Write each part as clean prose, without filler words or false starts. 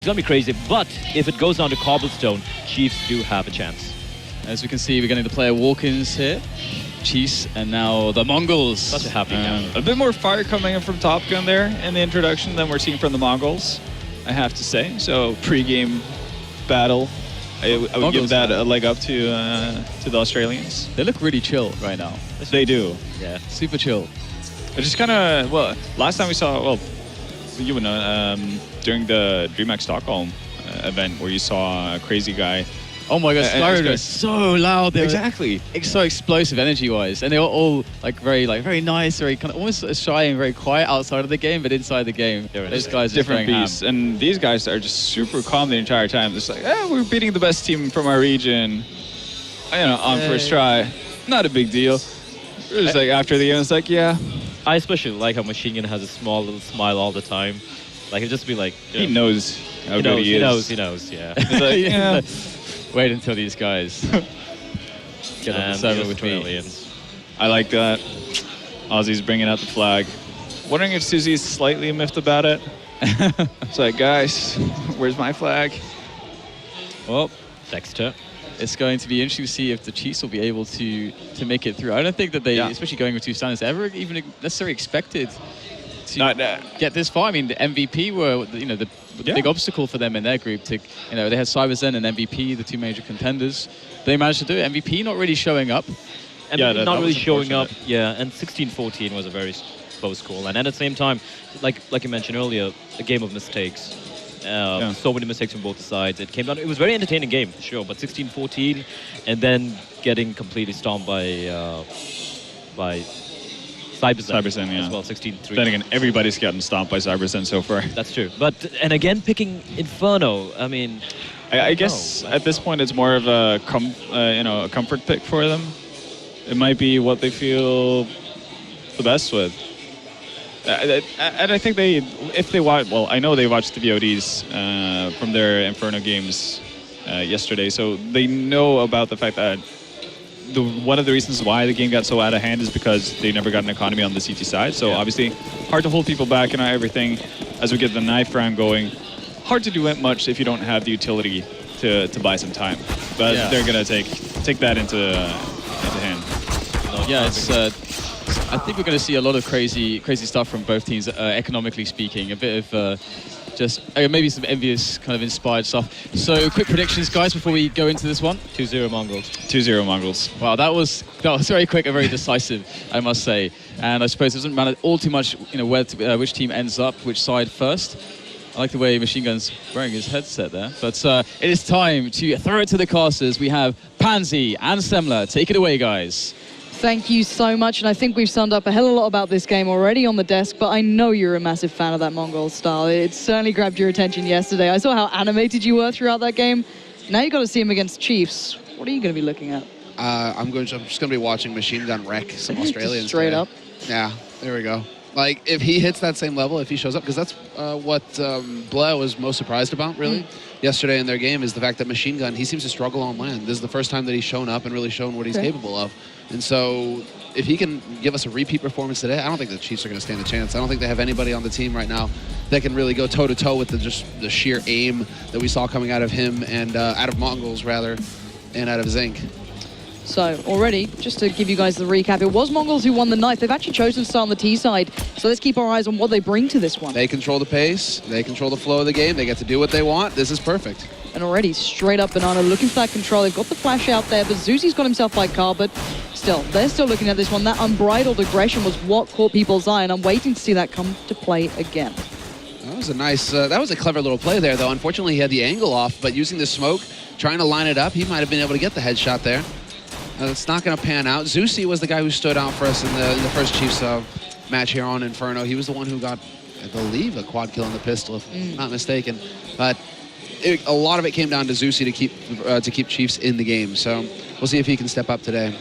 It's gonna be crazy, but if it goes down to cobblestone, Chiefs do have a chance. As we can see, we're getting the player walk-ins here. Chiefs and now the Mongols. Such a happy camp. A bit more fire coming in from Top Gun there in the introduction than we're seeing from the Mongols, I have to say. So pre-game battle, I would give that a leg up to the Australians. They look really chill right now. They do. Yeah, super chill. It's just kind of, well, last time we saw, well, you would know, during the DreamHack Stockholm event where you saw a crazy guy. Oh my god, Skyrim was so loud. Exactly. It's so explosive energy-wise, and they were all very nice, very kind of almost shy and very quiet outside of the game, but inside the game, those guys are different beasts. And these guys are just super calm the entire time. It's like, we're beating the best team from our region, on first try. Not a big deal. It's like after the game, it's like, yeah. I especially like how Machine Gun has a small little smile all the time. Like, it'd just be like, he knows how good he is. He knows, yeah. He's like, yeah. Wait until these guys get on the server with me. Aliens. I like that. Aussie's bringing out the flag. Wondering if Susie's slightly miffed about it. It's like, guys, where's my flag? Well, Dexter. it's going to be interesting to see if the Chiefs will be able to make it through. I don't think that they, especially going with two standards, ever even necessarily expected to get this far. I mean, the MVP were, the big obstacle for them in their group. They had CyberZen and MVP, the two major contenders. They managed to do it. MVP not really showing up. MVP not really showing up. Yeah, and 16-14 was a very close call. And at the same time, like you mentioned earlier, a game of mistakes. So many mistakes from both sides. It came down. It was a very entertaining game for sure. But 16-14, and then getting completely stomped by CyberZen as well, 16-3. Then again, everybody's gotten stomped by CyberZen so far. That's true. And again, picking Inferno, I mean... I guess at this point it's more of a comfort pick for them. It might be what they feel the best with. And I think if they watch, well, I know they watched the VODs from their Inferno games yesterday, so they know about the fact that one of the reasons why the game got so out of hand is because they never got an economy on the CT side. So obviously, hard to hold people back and everything. As we get the knife round going, hard to do it much if you don't have the utility to buy some time. But they're gonna take that into hand. Yeah, it's. I think we're going to see a lot of crazy stuff from both teams, economically speaking. A bit of just maybe some envious kind of inspired stuff. So quick predictions, guys, before we go into this one. 2-0 Mongols. 2-0 Mongols. Wow, that was very quick and very decisive, I must say. And I suppose it doesn't matter all too much, which team ends up, which side first. I like the way Machine Gun's wearing his headset there. But it is time to throw it to the casters. We have Pansy and Semler. Take it away, guys. Thank you so much, and I think we've summed up a hell of a lot about this game already on the desk, but I know you're a massive fan of that Mongol style. It certainly grabbed your attention yesterday. I saw how animated you were throughout that game. Now you've got to see him against Chiefs. What are you going to be looking at? I'm just going to be watching Machine Gun wreck some Australians. Straight up. Yeah, there we go. Like, if he hits that same level, if he shows up, because that's what Blair was most surprised about, really, yesterday in their game, is the fact that Machine Gun, he seems to struggle on land. This is the first time that he's shown up and really shown what he's capable of. And so if he can give us a repeat performance today, I don't think the Chiefs are going to stand a chance. I don't think they have anybody on the team right now that can really go toe-to-toe with the sheer aim that we saw coming out of him and out of Mongolz, rather, and out of Zinc. So already, just to give you guys the recap, it was Mongolz who won the knife. They've actually chosen to start on the T side. So let's keep our eyes on what they bring to this one. They control the pace. They control the flow of the game. They get to do what they want. This is perfect. And already, straight up Banana looking for that control. They've got the flash out there, but Zuzi's got himself by car, but still, they're still looking at this one. That unbridled aggression was what caught people's eye, and I'm waiting to see that come to play again. That was a nice, that was a clever little play there, though. Unfortunately, he had the angle off, but using the smoke, trying to line it up, he might have been able to get the headshot there. It's not going to pan out. Zuzi was the guy who stood out for us in the first Chiefs match here on Inferno. He was the one who got, I believe, a quad kill on the pistol, if I'm not mistaken. But a lot of it came down to Zuzi to keep Chiefs in the game. So we'll see if he can step up today.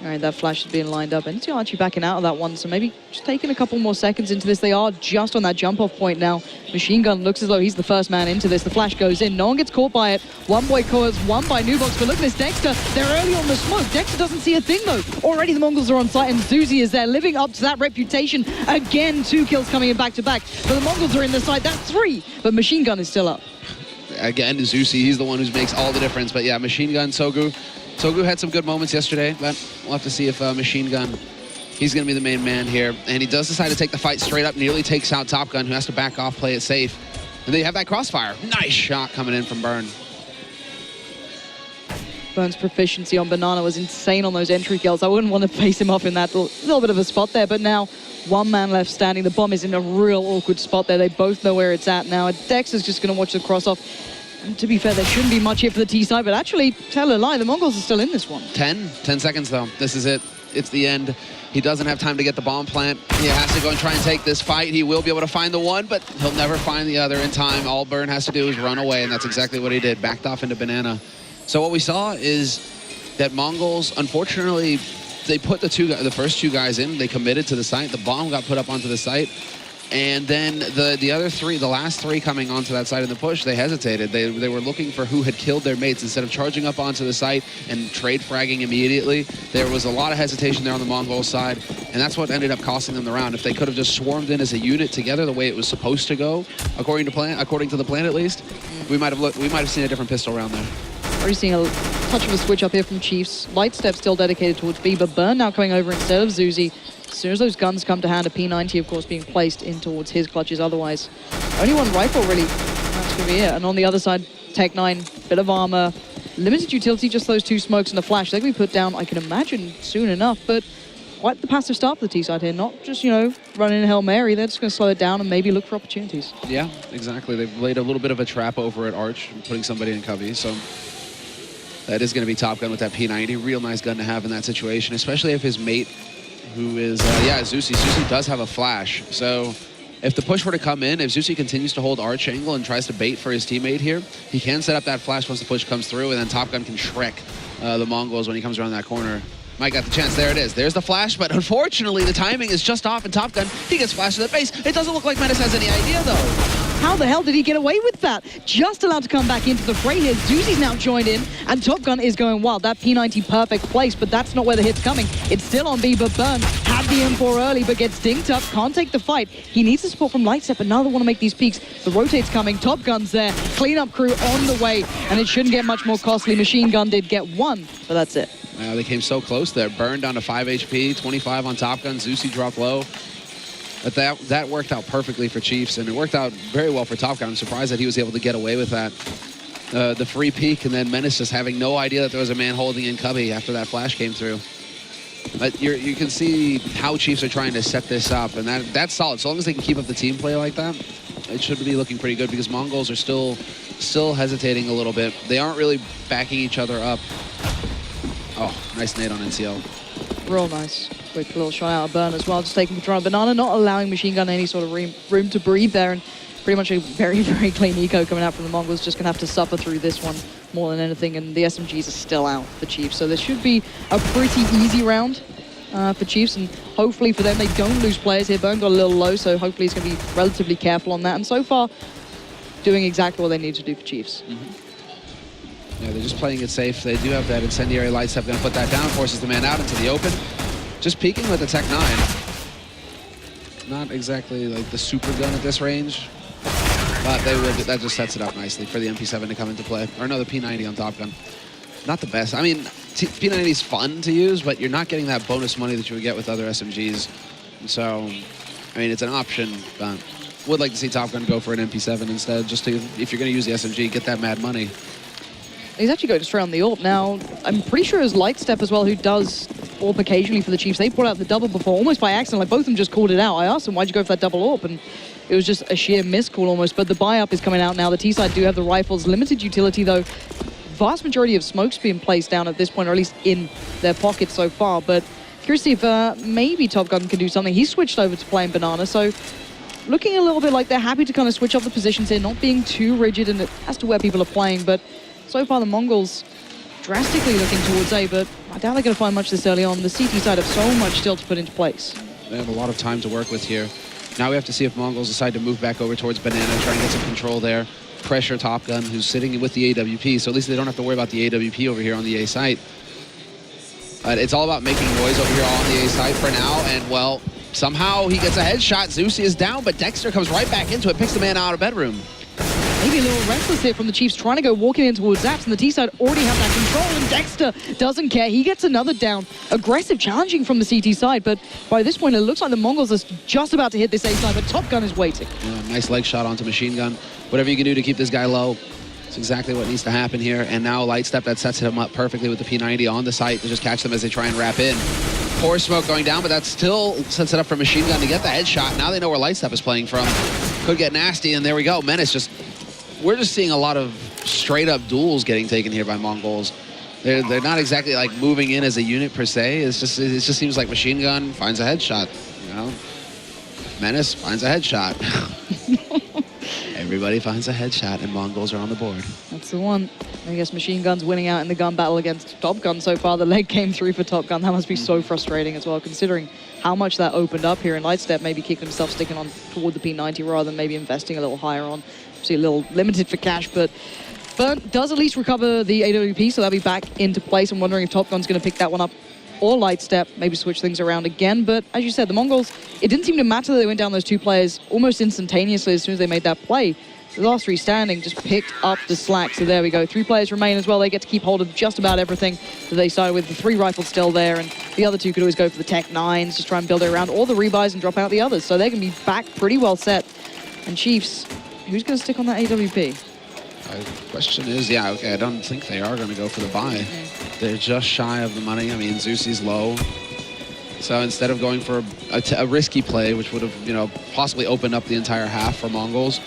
All right, that flash is being lined up, and it's actually backing out of that one, so maybe just taking a couple more seconds into this. They are just on that jump-off point now. Machine Gun looks as though he's the first man into this. The flash goes in. No one gets caught by it. One boy caught, one by Nubox, but look at this Dexter. They're early on the smoke. Dexter doesn't see a thing, though. Already the Mongols are on site, and Zuzi is there, living up to that reputation. Again, 2 kills coming in back-to-back. But the Mongols are in the side. That's 3, but Machine Gun is still up. again, Zusi, he's the one who makes all the difference. But yeah, Machine Gun, Sogu had some good moments yesterday, but we'll have to see if Machine Gun, he's going to be the main man here. And he does decide to take the fight straight up, nearly takes out Top Gun, who has to back off, play it safe. And then you have that crossfire. Nice shot coming in from Burn. Burn's proficiency on Banana was insane on those entry kills. I wouldn't want to face him off in that little bit of a spot there, but now one man left standing. The bomb is in a real awkward spot there. They both know where it's at now. Dex is just going to watch the cross off. And to be fair, there shouldn't be much here for the T side, but actually, tell a lie, the Mongols are still in this one. 10 seconds though. This is it. It's the end. He doesn't have time to get the bomb plant. He has to go and try and take this fight. He will be able to find the one, but he'll never find the other in time. All Burn has to do is run away, and that's exactly what he did. Backed off into Banana. So what we saw is that Mongols, unfortunately, they put the first two guys in. They committed to the site. The bomb got put up onto the site. And then the other three, the last three coming onto that side in the push, they hesitated. They were looking for who had killed their mates instead of charging up onto the site and trade fragging immediately. There was a lot of hesitation there on the Mongol side, and that's what ended up costing them the round. If they could have just swarmed in as a unit together the way it was supposed to go, according to the plan at least, we might have seen a different pistol round there. Already seeing a touch of a switch up here from Chiefs. Light Step still dedicated towards B, but Burn now coming over instead of Zuzi. As soon as those guns come to hand, a P90, of course, being placed in towards his clutches. Otherwise, only one rifle, really. That's going to be it. And on the other side, Tech 9, bit of armor. Limited utility, just those two smokes and a flash. They're going to be put down, I can imagine, soon enough. But quite the passive start for the T side here. Not just, running Hail Mary. They're just going to slow it down and maybe look for opportunities. Yeah, exactly. They've laid a little bit of a trap over at Arch, putting somebody in covey. So that is going to be Top Gun with that P90. Real nice gun to have in that situation, especially if his mate, who is, Zusi. Zusi does have a flash. So if the push were to come in, if Zusi continues to hold Arch angle and tries to bait for his teammate here, he can set up that flash once the push comes through, and then Top Gun can Shrek the Mongols when he comes around that corner. Mike got the chance. There it is. There's the flash, but unfortunately the timing is just off, and Top Gun, he gets flashed to the base. It doesn't look like Menace has any idea, though. How the hell did he get away with that? Just allowed to come back into the fray here. Zuzi's now joined in, and Top Gun is going wild. That P90 perfect place, but that's not where the hit's coming. It's still on B, but Burn had the M4 early, but gets dinked up, can't take the fight. He needs the support from Lightstep, but now they want to make these peaks. The rotate's coming, Top Gun's there, cleanup crew on the way, and it shouldn't get much more costly. Machine Gun did get one, but that's it. They came so close there. Burn down to 5 HP, 25 on Top Gun. Zusi dropped low. But that worked out perfectly for Chiefs, and it worked out very well for Top Gun. I'm surprised that he was able to get away with that. The free peek, and then Menace just having no idea that there was a man holding in cubby after that flash came through. But you can see how Chiefs are trying to set this up, and that's solid. So long as they can keep up the team play like that, it should be looking pretty good, because Mongols are still hesitating a little bit. They aren't really backing each other up. Oh, nice nade on NCL. Real nice. Quick little shot out of Burn as well, just taking control of Banana, not allowing Machine Gun any sort of room to breathe there, and pretty much a very, very clean eco coming out from the Mongols. Just going to have to suffer through this one more than anything, and the SMGs are still out for Chiefs, so this should be a pretty easy round for Chiefs, and hopefully for them they don't lose players here. Burn got a little low, so hopefully he's going to be relatively careful on that, and so far doing exactly what they need to do for Chiefs. Yeah, they're just playing it safe. They do have that incendiary light step, going to put that down, forces the man out into the open. Just peeking with the Tech 9. Not exactly like the super gun at this range, but that just sets it up nicely for the MP7 to come into play. Or no, the P90 on Top Gun. Not the best. I mean, P90 is fun to use, but you're not getting that bonus money that you would get with other SMGs. And so, I mean, it's an option, but would like to see Top Gun go for an MP7 instead, just to, if you're going to use the SMG, get that mad money. He's actually going straight on the AWP now. I'm pretty sure it's Lightstep as well, who does AWP occasionally for the Chiefs. They brought out the double before, almost by accident. Like, both of them just called it out. I asked them, why'd you go for that double AWP? And it was just a sheer miscall almost. But the buy-up is coming out now. The T-side do have the rifles. Limited utility, though. Vast majority of smokes being placed down at this point, or at least in their pockets so far. But curious to see if maybe Top Gun can do something. He switched over to playing Banana, so looking a little bit like they're happy to kind of switch up the positions here, not being too rigid as to where people are playing. But so far, the Mongols drastically looking towards A, but I doubt they're going to find much this early on. The CT side have so much still to put into place. They have a lot of time to work with here. Now we have to see if Mongols decide to move back over towards Banana, try and get some control there. Pressure Top Gun, who's sitting with the AWP, so at least they don't have to worry about the AWP over here on the A site. But it's all about making noise over here on the A site for now, and well, somehow he gets a headshot. Zusi is down, but Dexter comes right back into it, picks the man out of bedroom. maybe a little restless here from the Chiefs, trying to go walking in towards Zaps, and the T-side already have that control, and Dexter doesn't care. He gets another down. Aggressive challenging from the CT side, but by this point, it looks like the Mongols are just about to hit this A side, but Top Gun is waiting. Yeah, nice leg shot onto Machine Gun. Whatever you can do to keep this guy low, it's exactly what needs to happen here. And now Light Step, that sets him up perfectly with the P90 on the site to just catch them as they try and wrap in. Poor smoke going down, but that still sets it up for Machine Gun to get the headshot. Now they know where Light Step is playing from. Could get nasty, and there we go. Menace we're just seeing a lot of straight up duels getting taken here by Mongolz. They're not exactly like moving in as a unit per se. It just seems like Machine Gun finds a headshot, you know. Menace finds a headshot. Everybody finds a headshot, and Mongolz are on the board. That's the one. I guess Machine Gun's winning out in the gun battle against Top Gun so far. The leg came through for Top Gun. That must be so frustrating as well, considering how much that opened up here. And Lightstep maybe kicking himself sticking on toward the P90 rather than maybe investing a little higher on. See, a little limited for cash, but Burnt does at least recover the AWP, so that'll be back into place. I'm wondering if Top Gun's going to pick that one up or Lightstep, maybe switch things around again. But as you said, the Mongols, it didn't seem to matter that they went down those two players almost instantaneously as soon as they made that play. The last three standing just picked up the slack. So there we go. 3 players remain as well. They get to keep hold of just about everything that they started with. The 3 rifles still there, and the other 2 could always go for the Tech 9s, just try and build it around, or the rebuys and drop out the others. So they can be back pretty well set. And Chiefs, who's going to stick on that AWP? The question is, yeah, okay, I don't think they are going to go for the buy. They're just shy of the money. I mean, Zusi's low. So instead of going for a risky play, which would have, you know, possibly opened up the entire half for Mongolz,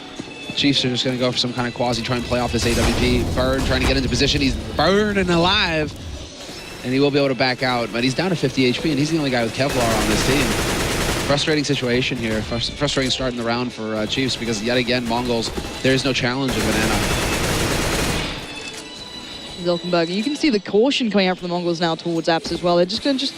Chiefs are just going to go for some kind of quasi, try and play off this AWP. Bird trying to get into position. He's burning alive. And he will be able to back out. But he's down to 50 HP, and he's the only guy with Kevlar on this team. Frustrating situation here. Frustrating start in the round for Chiefs, because yet again, Mongolz, there is no challenge in Banana. Zilkenberg, you can see the caution coming out from the Mongols now towards Apps as well. They're just going to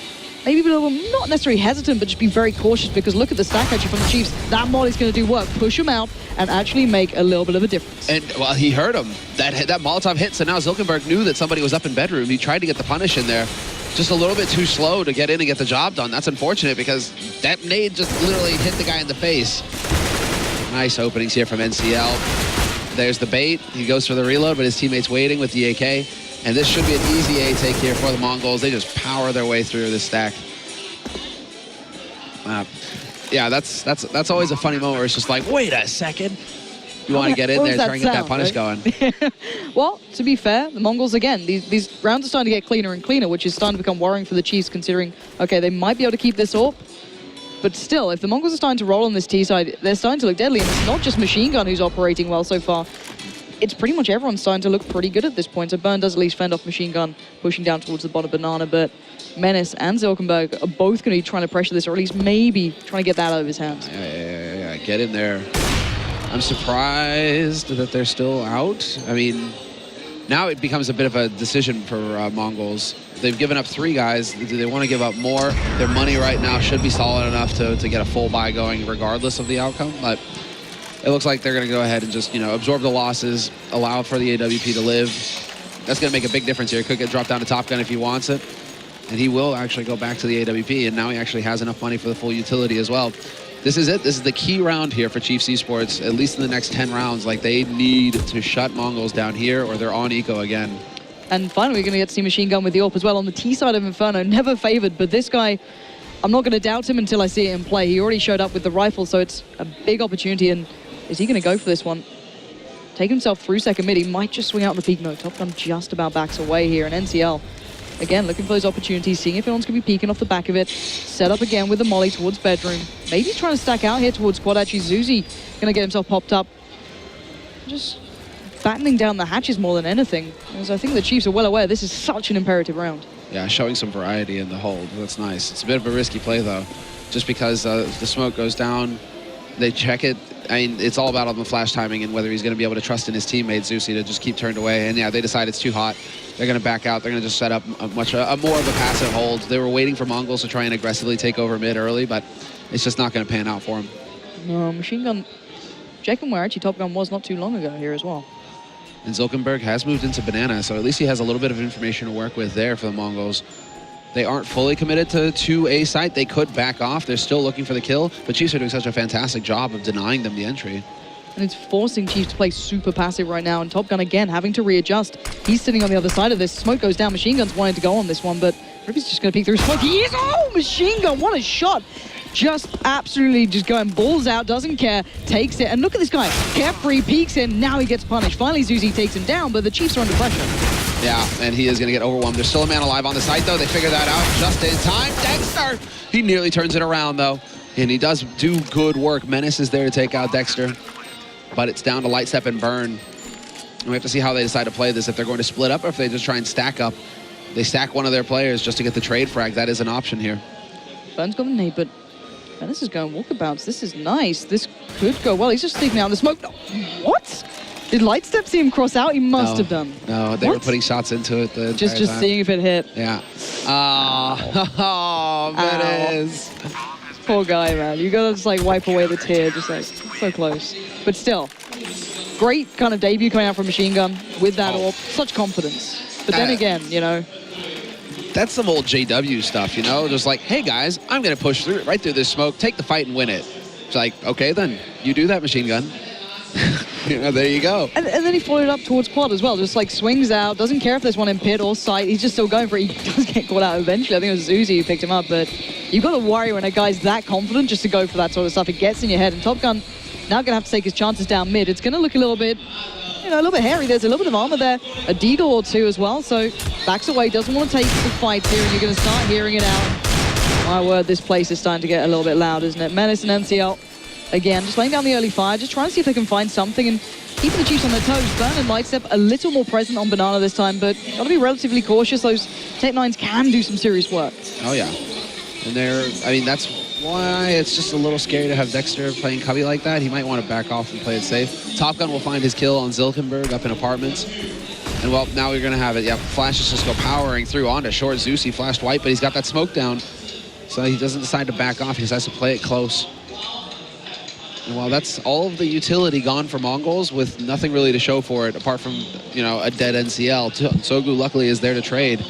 maybe be a little, not necessarily hesitant, but just be very cautious, because look at the stack actually from the Chiefs. That Molly's going to do work, push him out, and actually make a little bit of a difference. And, well, he heard him. That Molotov hit, so now Zilkenberg knew that somebody was up in bedroom. He tried to get the punish in there. Just a little bit too slow to get in and get the job done. That's unfortunate, because that nade just literally hit the guy in the face. Nice openings here from NCL. There's the bait. He goes for the reload, but his teammate's waiting with the AK. And this should be an easy A take here for the Mongols. They just power their way through this stack. Yeah, that's always a funny moment where it's just like, wait a second. You want to get in there, try and get that punish going. Well, to be fair, the Mongols, again, these rounds are starting to get cleaner and cleaner, which is starting to become worrying for the Chiefs, considering, okay, they might be able to keep this up. But still, if the Mongols are starting to roll on this T side, they're starting to look deadly. And it's not just Machine Gun who's operating well so far. It's pretty much everyone's starting to look pretty good at this point. So Burn does at least fend off Machine Gun, pushing down towards the bottom Banana. But Menace and Zilkenberg are both going to be trying to pressure this, or at least maybe trying to get that out of his hands. Yeah, get in there. I'm surprised that they're still out. I mean, now it becomes a bit of a decision for Mongolz. They've given up 3 guys. Do they want to give up more? Their money right now should be solid enough to get a full buy going regardless of the outcome. But it looks like they're going to go ahead and just, you know, absorb the losses, allow for the AWP to live. That's going to make a big difference here. Could get dropped down to Top Gun if he wants it. And he will actually go back to the AWP, and now he actually has enough money for the full utility as well. This is it. This is the key round here for Chiefs Esports, at least in the next 10 rounds. Like, they need to shut Mongolz down here, or they're on eco again. And finally, we're going to get to see Machine Gun with the AWP as well on the T side of Inferno. Never favored, but this guy, I'm not going to doubt him until I see it in play. He already showed up with the rifle, so it's a big opportunity. And is he going to go for this one? Take himself through second mid. He might just swing out on the peak. No, Top Gun just about backs away here. And NCL, again, looking for those opportunities, seeing if anyone's going to be peeking off the back of it. Set up again with the molly towards bedroom. Maybe trying to stack out here towards quad. Actually, Zuzi going to get himself popped up. Just battening down the hatches more than anything. Because I think the Chiefs are well aware this is such an imperative round. Yeah, showing some variety in the hold. That's nice. It's a bit of a risky play, though, just because the smoke goes down. They check it. I mean, it's all about on the flash timing and whether he's going to be able to trust in his teammate, Zusi, to just keep turned away. And yeah, they decide it's too hot. They're going to back out. They're going to just set up a more of a passive hold. They were waiting for Mongolz to try and aggressively take over mid early, but it's just not going to pan out for him. No, Machine Gun, checking where actually Top Gun was not too long ago here as well. And Zilkenberg has moved into Banana, so at least he has a little bit of information to work with there for the Mongols. They aren't fully committed to A site. They could back off. They're still looking for the kill, but Chiefs are doing such a fantastic job of denying them the entry. And it's forcing Chiefs to play super passive right now. And Top Gun, again, having to readjust. He's sitting on the other side of this. Smoke goes down. Machine Gun's wanting to go on this one, but Ribby's just going to peek through Smoke. He is! Oh, Machine Gun, what a shot! Just absolutely just going balls out, doesn't care, takes it. And look at this guy. Carefree, peeks in, now he gets punished. Finally, Zuzi takes him down, but the Chiefs are under pressure. Yeah, and he is going to get overwhelmed. There's still a man alive on the site, though. They figure that out just in time. Dexter! He nearly turns it around, though. And he does do good work. Menace is there to take out Dexter. But it's down to Lightstep and Burn. And we have to see how they decide to play this, if they're going to split up or if they just try and stack up. They stack one of their players just to get the trade frag. That is an option here. Burn's got the nade, but Menace is going walkabouts. This is nice. This could go well. He's just sneaking out in the smoke. What? Did Lightstep see him cross out? He must have done. No, they were putting shots into it. Just seeing if it hit. Yeah. Oh, Menace. Poor guy, man. You gotta just like wipe away the tear. Just like, so close. But still, great kind of debut coming out from Machine Gun with that orb. Such confidence. But then again, you know. That's some old JW stuff, you know? Just like, hey, guys, I'm going to push through right through this smoke, take the fight and win it. It's like, okay, then you do that, Machine Gun. You know, there you go. And then he followed up towards quad as well. Just like swings out, doesn't care if there's one in pit or sight. He's just still going for it. He does get caught out eventually. I think it was Zuzi who picked him up. But you've got to worry when a guy's that confident just to go for that sort of stuff. It gets in your head. And Top Gun now going to have to take his chances down mid. It's going to look a little bit, you know, a little bit hairy. There's a little bit of armor there. A deagle or two as well. So backs away, doesn't want to take the fights here. And you're going to start hearing it out. My word, this place is starting to get a little bit loud, isn't it? Menace and NCL. Again, just laying down the early fire, just trying to see if they can find something and keeping the Chiefs on their toes. Burn and Lightstep a little more present on Banana this time, but got to be relatively cautious. Those Tech-9s can do some serious work. Oh, yeah. And I mean, that's why it's just a little scary to have Dexter playing Cubby like that. He might want to back off and play it safe. Top Gun will find his kill on Zilkenberg up in apartments. And, well, now we're going to have it. Yeah, Flash just go powering through onto short. Zeus, he flashed white, but he's got that smoke down. So he doesn't decide to back off. He just has to play it close. Well, that's all of the utility gone for Mongolz with nothing really to show for it apart from, you know, a dead NCL. Sogu luckily is there to trade.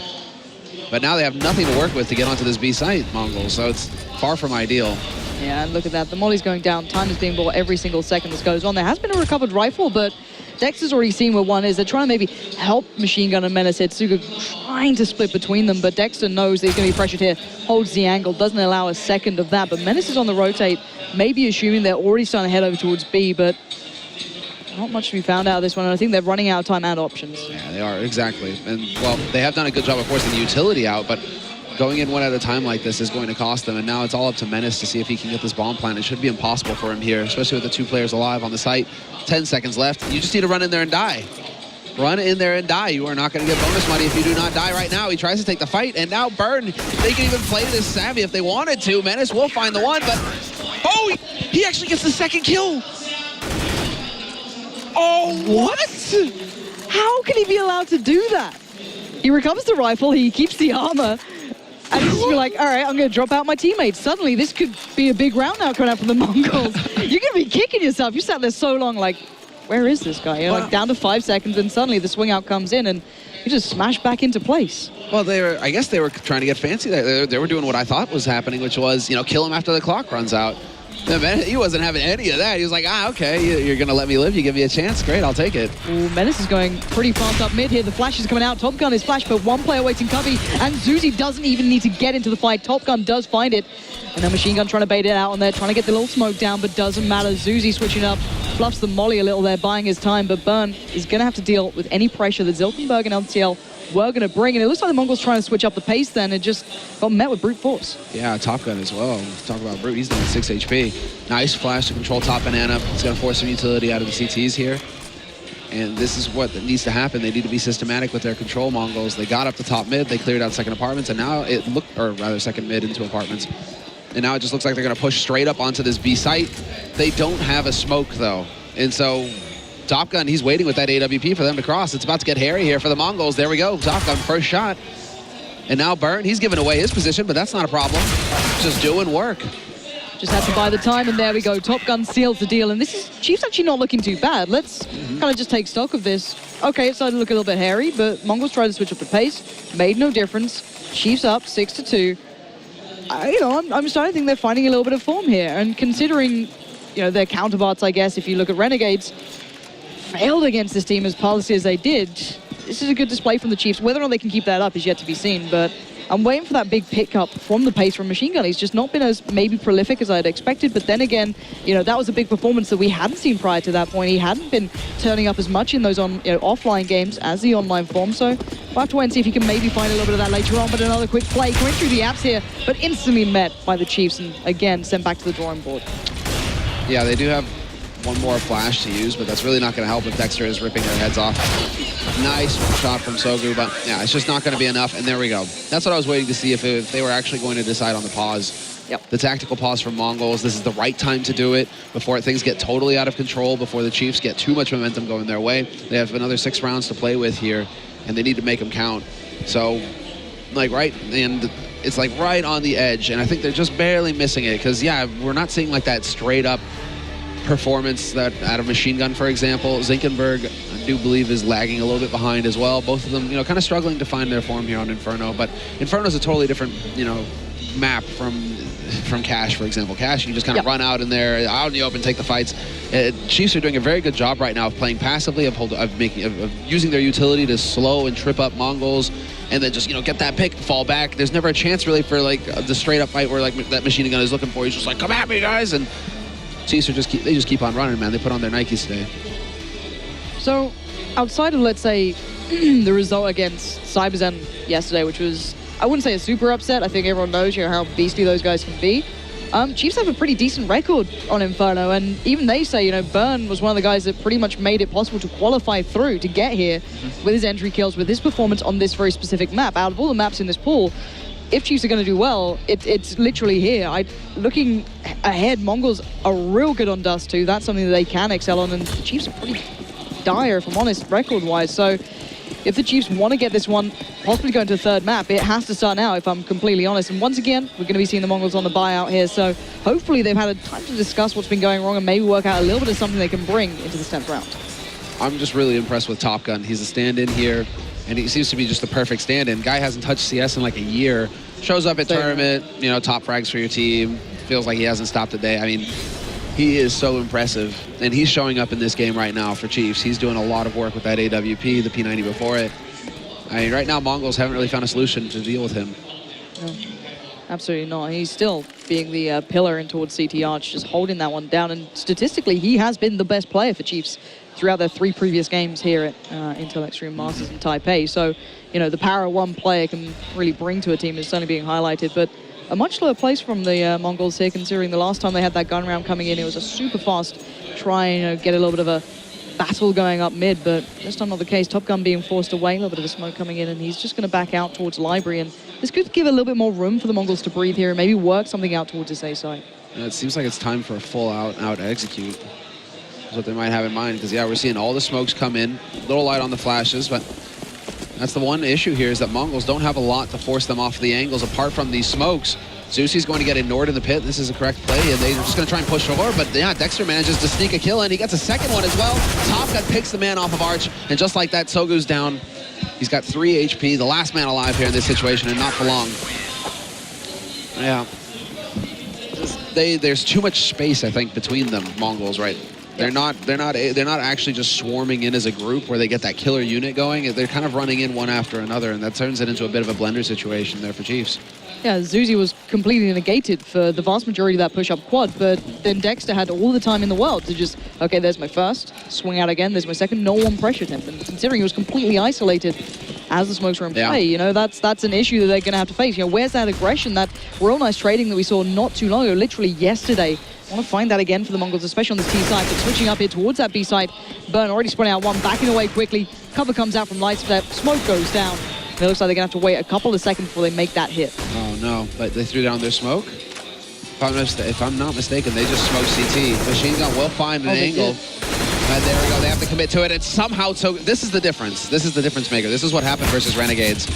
But now they have nothing to work with to get onto this B site, Mongolz, so it's far from ideal. Yeah, and look at that. The molly's going down. Time is being bought every single second this goes on. There has been a recovered rifle, but Dexter's already seen where one is. They're trying to maybe help Machine Gun and Menace here. Tsuga trying to split between them, but Dexter knows that he's going to be pressured here. Holds the angle, doesn't allow a second of that, but Menace is on the rotate, maybe assuming they're already starting to head over towards B, but not much to be found out of this one. And I think they're running out of time and options. Yeah, they are, exactly. And, well, they have done a good job of forcing the utility out, but going in one at a time like this is going to cost them, and now it's all up to Menace to see if he can get this bomb plant. It should be impossible for him here, especially with the two players alive on the site. 10 seconds left. You just need to run in there and die. Run in there and die. You are not going to get bonus money if you do not die right now. He tries to take the fight, and now Burn. They can even play this savvy if they wanted to. Menace will find the one, but... Oh, he actually gets the second kill. Oh, what? How can he be allowed to do that? He recovers the rifle, he keeps the armor, and he's just like, all right, I'm going to drop out my teammates. Suddenly, this could be a big round now coming out from the Mongols. You're going to be kicking yourself. You sat there so long like, where is this guy? You're like down to 5 seconds, and suddenly the swing out comes in, and you just smash back into place. Well, I guess they were trying to get fancy. They were doing what I thought was happening, which was, you know, kill him after the clock runs out. He wasn't having any of that. He was like, okay, you're going to let me live. You give me a chance. Great, I'll take it. Ooh, Menace is going pretty fast up mid here. The flash is coming out. Top Gun is flashed, but one player waiting Cubby, and Zuzi doesn't even need to get into the fight. Top Gun does find it. And then Machine Gun trying to bait it out on there, trying to get the little smoke down, but doesn't matter. Zuzi switching up, fluffs the molly a little there, buying his time, but Burn is going to have to deal with any pressure that Zilkenberg and LTL were going to bring. And it looks like the Mongols trying to switch up the pace then and just got met with brute force. Yeah, Top Gun as well. Talk about brute. He's doing 6 HP. Nice flash to control top banana. It's going to force some utility out of the CTs here. And this is what needs to happen. They need to be systematic with their control, Mongols. They got up to top mid. They cleared out second apartments. And now it looked, or rather second mid into apartments. And now it just looks like they're going to push straight up onto this B site. They don't have a smoke, though. And so Top Gun, he's waiting with that AWP for them to cross. It's about to get hairy here for the Mongols. There we go. Top Gun, first shot. And now Burn, he's giving away his position, but that's not a problem. Just doing work. Just had to buy the time, and there we go. Top Gun seals the deal. And this is, Chiefs actually not looking too bad. Let's kind of just take stock of this. Okay, it started to look a little bit hairy, but Mongols tried to switch up the pace. Made no difference. Chiefs up 6-2. I'm starting to think they're finding a little bit of form here. And considering their counterparts, I guess, if you look at Renegades, failed against this team as policy as they did. This is a good display from the Chiefs. Whether or not they can keep that up is yet to be seen, but I'm waiting for that big pickup from the pace from Machine Gun. He's just not been as maybe prolific as I'd expected, but then again, that was a big performance that we hadn't seen prior to that point. He hadn't been turning up as much in those offline games as the online form, so we'll have to wait and see if he can maybe find a little bit of that later on, but another quick play coming through the apps here, but instantly met by the Chiefs and again sent back to the drawing board. Yeah, they do have one more flash to use, but that's really not going to help if Dexter is ripping their heads off. Nice shot from Sogu, but yeah, it's just not going to be enough, and there we go. That's what I was waiting to see, if they were actually going to decide on the pause. Yep. The tactical pause from Mongolz. This is the right time to do it before things get totally out of control, before the Chiefs get too much momentum going their way. They have another 6 rounds to play with here, and they need to make them count. So, and it's like right on the edge, and I think they're just barely missing it, because yeah, we're not seeing like that straight up performance that out of Machine Gun, for example. Zinkenberg, I do believe, is lagging a little bit behind as well. Both of them, kind of struggling to find their form here on Inferno, but Inferno's a totally different, map from Cash, for example. Cash, you just kind of run out in there, out in the open, take the fights. Chiefs are doing a very good job right now of playing passively, of using their utility to slow and trip up Mongolz, and then just get that pick, fall back. There's never a chance really for like the straight up fight where like that Machine Gun is looking for. He's just like, come at me, guys, and Chiefs they just keep on running, man. They put on their Nikes today. So, outside of, let's say, the result against Cyberzen yesterday, which was, I wouldn't say a super upset. I think everyone knows how beastly those guys can be. Chiefs have a pretty decent record on Inferno, and even they say, Burn was one of the guys that pretty much made it possible to qualify through, to get here with his entry kills, with his performance on this very specific map. Out of all the maps in this pool, if Chiefs are going to do well, it's literally here. Looking ahead, Mongols are real good on Dust too. That's something that they can excel on, and the Chiefs are pretty dire, if I'm honest, record-wise. So if the Chiefs want to get this one, possibly go into the third map, it has to start now, if I'm completely honest. And once again, we're going to be seeing the Mongols on the buyout here, so hopefully they've had a time to discuss what's been going wrong and maybe work out a little bit of something they can bring into the 10th round. I'm just really impressed with Top Gun. He's a stand-in here, and he seems to be just the perfect stand-in. Guy hasn't touched CS in like a year. Shows up at tournament, top frags for your team. Feels like he hasn't stopped a day. I mean, he is so impressive, and he's showing up in this game right now for Chiefs. He's doing a lot of work with that AWP, the P90 before it. I mean, right now, Mongols haven't really found a solution to deal with him. No, absolutely not. He's still being the pillar in towards CT Arch, just holding that one down. And statistically, he has been the best player for Chiefs throughout their 3 previous games here at Intel Extreme Masters in Taipei. So, the power one player can really bring to a team is certainly being highlighted. But a much slower place from the Mongols here, considering the last time they had that gun round coming in, it was a super fast try and get a little bit of a battle going up mid, but that's not the case. Top Gun being forced away, a little bit of a smoke coming in, and he's just going to back out towards Library, and this could give a little bit more room for the Mongols to breathe here and maybe work something out towards his A side. It seems like it's time for a full out execute. That's what they might have in mind, because we're seeing all the smokes come in, little light on the flashes, but that's the one issue here, is that Mongols don't have a lot to force them off the angles apart from these smokes. Zusi's going to get ignored in the pit. This is a correct play, and they're just going to try and push forward, but Dexter manages to sneak a kill, and he gets a second one as well. Top Gun picks the man off of Arch, and just like that, Sogu's down. He's got 3 HP, the last man alive here in this situation, and not for long. There's too much space, I think, between them, Mongols, right? They're not actually just swarming in as a group where they get that killer unit going. They're kind of running in one after another, and that turns it into a bit of a blender situation there for Chiefs. Yeah, Zuzi was completely negated for the vast majority of that push-up quad, but then Dexter had all the time in the world to just, okay, there's my first, swing out again, there's my second, no one pressured him. And considering he was completely isolated as the smokes were in play, that's an issue that they're going to have to face. Where's that aggression, that real nice trading that we saw not too long ago, literally yesterday? I want to find that again for the Mongols, especially on this T side, but switching up here towards that B side. Burn already sprinting out one, backing away quickly. Cover comes out from Lightstep, smoke goes down. It looks like they're going to have to wait a couple of seconds before they make that hit. Oh, no. But they threw down their smoke. If I'm not mistaken, they just smoked CT. Machine Gun will find an angle. There we go. They have to commit to it. And somehow, this is the difference. This is the difference maker. This is what happened versus Renegades,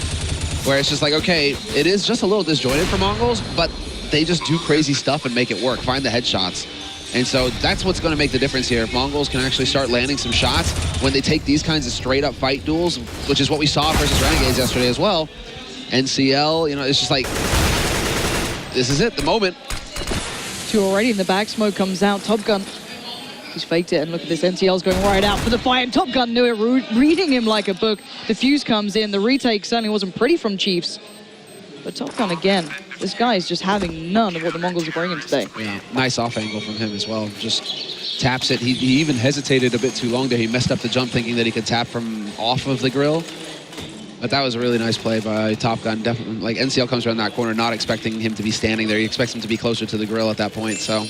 where it's just like, okay, it is just a little disjointed for Mongols, but they just do crazy stuff and make it work, find the headshots. And so that's what's going to make the difference here. If Mongols can actually start landing some shots when they take these kinds of straight-up fight duels, which is what we saw versus Renegades yesterday as well. NCL, it's just like, this is it, the moment. 2 already in the back. Smoke comes out. Top Gun, he's faked it, and look at this. NTL's going right out for the fight, and Top Gun knew it, reading him like a book. Defuse comes in. The retake certainly wasn't pretty from Chiefs. But Top Gun again, this guy is just having none of what the Mongols are bringing today. Yeah, nice off angle from him as well. Just taps it. He even hesitated a bit too long there. He messed up the jump thinking that he could tap from off of the grill. But that was a really nice play by Top Gun. Definitely, like, NCL comes around that corner not expecting him to be standing there. He expects him to be closer to the grill at that point. So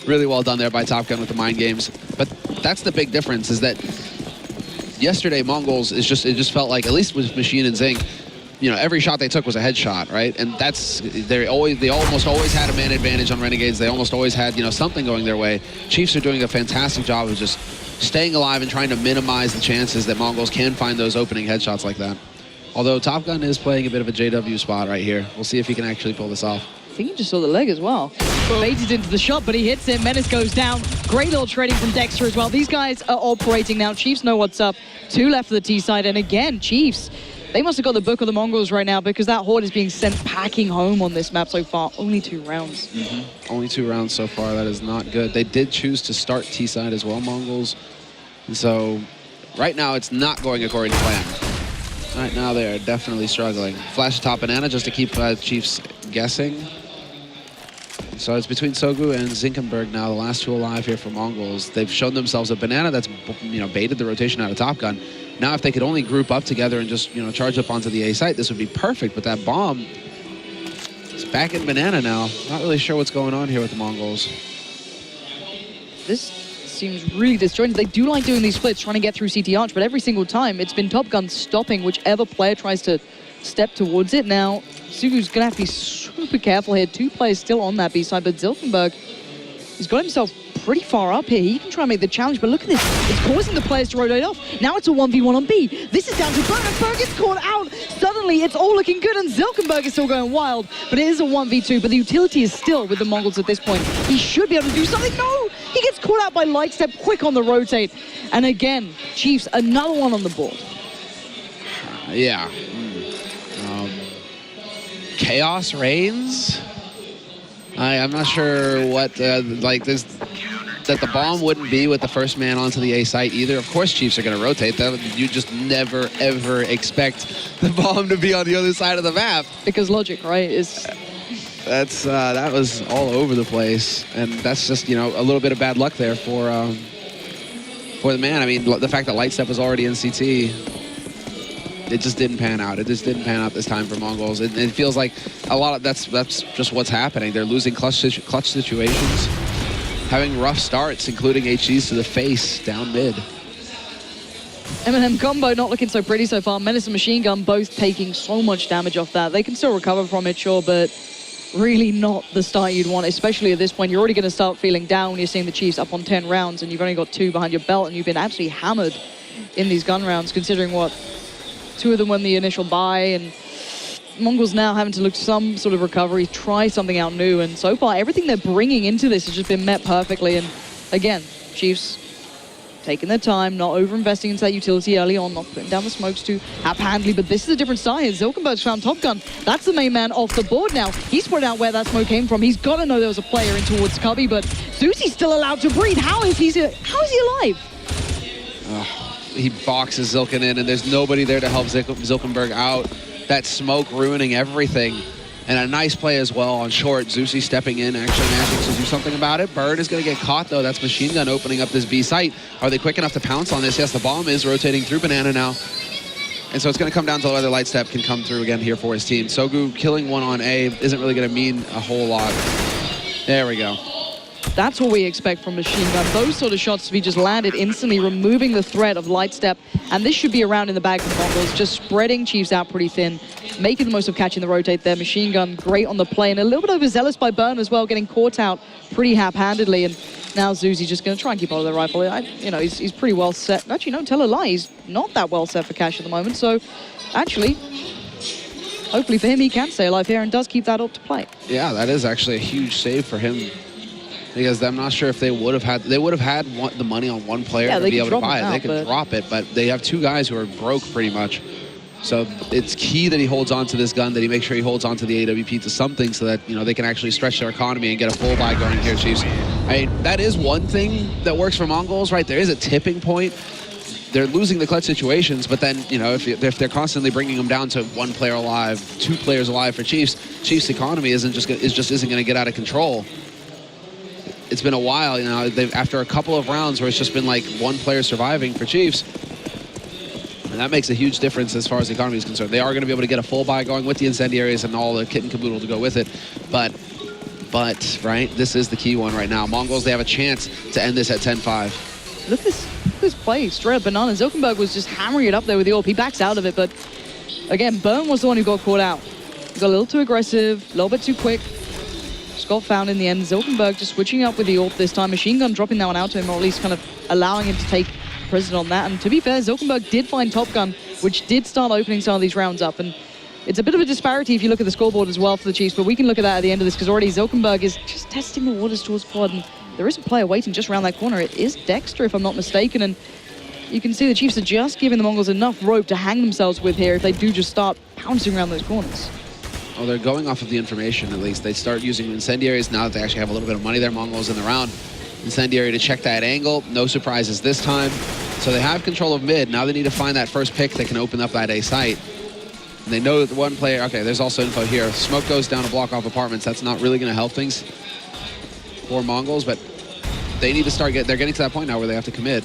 really well done there by Top Gun with the mind games. But that's the big difference, is that yesterday Mongolz it just felt like, at least with Machine and Zing, you know, every shot they took was a headshot, right? And that's, they almost always had a man advantage on Renegades. They almost always had, you know, something going their way. Chiefs are doing a fantastic job of just staying alive and trying to minimize the chances that Mongols can find those opening headshots like that. Although Top Gun is playing a bit of a JW spot right here. We'll see if he can actually pull this off. I think he just saw the leg as well. Baited into the shot, but he hits it. Menace goes down. Great little trading from Dexter as well. These guys are operating now. Chiefs know what's up. 2 left for the T side, and again, Chiefs, they must have got the book of the Mongols right now, because that horde is being sent packing home on this map so far. Only 2 rounds. Only 2 rounds so far. That is not good. They did choose to start T-side as well, Mongols. And so right now it's not going according to plan. Right now they are definitely struggling. Flash top banana just to keep Chiefs guessing. So it's between Sogu and Zinkenberg now, the last 2 alive here for Mongolz. They've shown themselves a banana that's, you know, baited the rotation out of Top Gun. Now, if they could only group up together and just, you know, charge up onto the A site, this would be perfect. But that bomb is back in banana now. Not really sure what's going on here with the Mongols. This seems really disjointed. They do like doing these splits, trying to get through CT Arch, but every single time it's been Top Gun stopping whichever player tries to step towards it. Now, Sugu's going to have to be super careful here. 2 players still on that B side, but Zilkenberg, he's got himself pretty far up here. He can try and make the challenge, but look at this. It's causing the players to rotate off. Now it's a 1v1 on B. This is down to Berg, and Berg gets caught out. Suddenly, it's all looking good, and Zilkenberg is still going wild, but it is a 1v2, but the utility is still with the Mongols at this point. He should be able to do something. No! He gets caught out by Lightstep, quick on the rotate. And again, Chiefs, another one on the board. Yeah. Chaos reigns? I'm not sure what, like, this, that the bomb wouldn't be with the first man onto the A site either. Of course Chiefs are going to rotate. You just never, ever expect the bomb to be on the other side of the map. Because logic, right, is... that was all over the place. And that's just, you know, a little bit of bad luck there for the man. I mean, the fact that Lightstep was already in CT, it just didn't pan out. It just didn't pan out this time for Mongols. It feels like a lot of that's just what's happening. They're losing clutch situations, having rough starts, including HGs to the face down mid. M&M combo not looking so pretty so far. Menace and Machine Gun both taking so much damage off that. They can still recover from it, sure, but really not the start you'd want, especially at this point. You're already going to start feeling down when you're seeing the Chiefs up on 10 rounds, and you've only got 2 behind your belt, and you've been absolutely hammered in these gun rounds, considering what 2 of them won the initial buy, and Mongols now having to look some sort of recovery, try something out new, and so far everything they're bringing into this has just been met perfectly. And again, Chiefs taking their time, not over-investing into that utility early on, not putting down the smokes too haphazardly, but this is a different side. Zilkenberg's found Top Gun. That's the main man off the board now. He's spread out where that smoke came from. He's got to know there was a player in towards Cubby, but Zuzi's still allowed to breathe. How is he alive? He boxes Zilken in, and there's nobody there to help Zilkenberg out. That smoke ruining everything. And a nice play as well on short. Zuzi stepping in, actually managing to do something about it. Bird is going to get caught, though. That's Machine Gun opening up this B site. Are they quick enough to pounce on this? Yes, the bomb is rotating through Banana now. And so it's going to come down to whether Lightstep can come through again here for his team. Sogu killing one on A isn't really going to mean a whole lot. There we go. That's what we expect from Machine Gun. Those sort of shots to be just landed instantly, removing the threat of Lightstep. And this should be a round in the bag for the Mongols, just spreading Chiefs out pretty thin, making the most of catching the rotate there. Machine Gun great on the play, and a little bit overzealous by Burn as well, getting caught out pretty haphazardly. And now Zuzi's just going to try and keep hold of the rifle. You know, he's pretty well set. Actually, no, tell a lie. He's not that well set for cash at the moment. So, actually, hopefully for him, he can stay alive here and does keep that up to play. Yeah, that is actually a huge save for him. Because I'm not sure if they would have had the money on one player to be able to buy it. They could drop it, but they have 2 guys who are broke pretty much. So it's key that he holds on to this gun, that he makes sure he holds on to the AWP to something so that, you know, they can actually stretch their economy and get a full buy going here, Chiefs. I mean, that is one thing that works for Mongolz, right? There is a tipping point. They're losing the clutch situations, but then, you know, if they're constantly bringing them down to 1 player alive, 2 players alive for Chiefs, Chiefs' economy isn't going to get out of control. It's been a while, you know, after a couple of rounds where it's just been like 1 player surviving for Chiefs. And that makes a huge difference as far as the economy is concerned. They are going to be able to get a full buy going with the incendiaries and all the kit and caboodle to go with it. But right, this is the key one right now. Mongolz, they have a chance to end this at 10-5. Look at this play, straight up banana. Zilkenberg was just hammering it up there with the AWP. He backs out of it, but again, Burn was the one who got caught out. He got a little too aggressive, a little bit too quick. Just got found in the end. Zilkenberg just switching up with the AWP this time. Machine Gun dropping that one out to him, or at least kind of allowing him to take precedent on that. And to be fair, Zilkenberg did find Top Gun, which did start opening some of these rounds up. And it's a bit of a disparity if you look at the scoreboard as well for the Chiefs, but we can look at that at the end of this because already Zilkenberg is just testing the waters towards quad. And there is a player waiting just around that corner. It is Dexter, if I'm not mistaken. And you can see the Chiefs are just giving the Mongols enough rope to hang themselves with here if they do just start pouncing around those corners. Oh, they're going off of the information, at least. They start using incendiaries now that they actually have a little bit of money there. Mongols in the round. Incendiary to check that angle. No surprises this time. So they have control of mid. Now they need to find that first pick that can open up that A site. And they know that the 1 player... Okay, there's also info here. Smoke goes down to block off apartments. That's not really going to help things for Mongols, but they need to start... They're getting to that point now where they have to commit.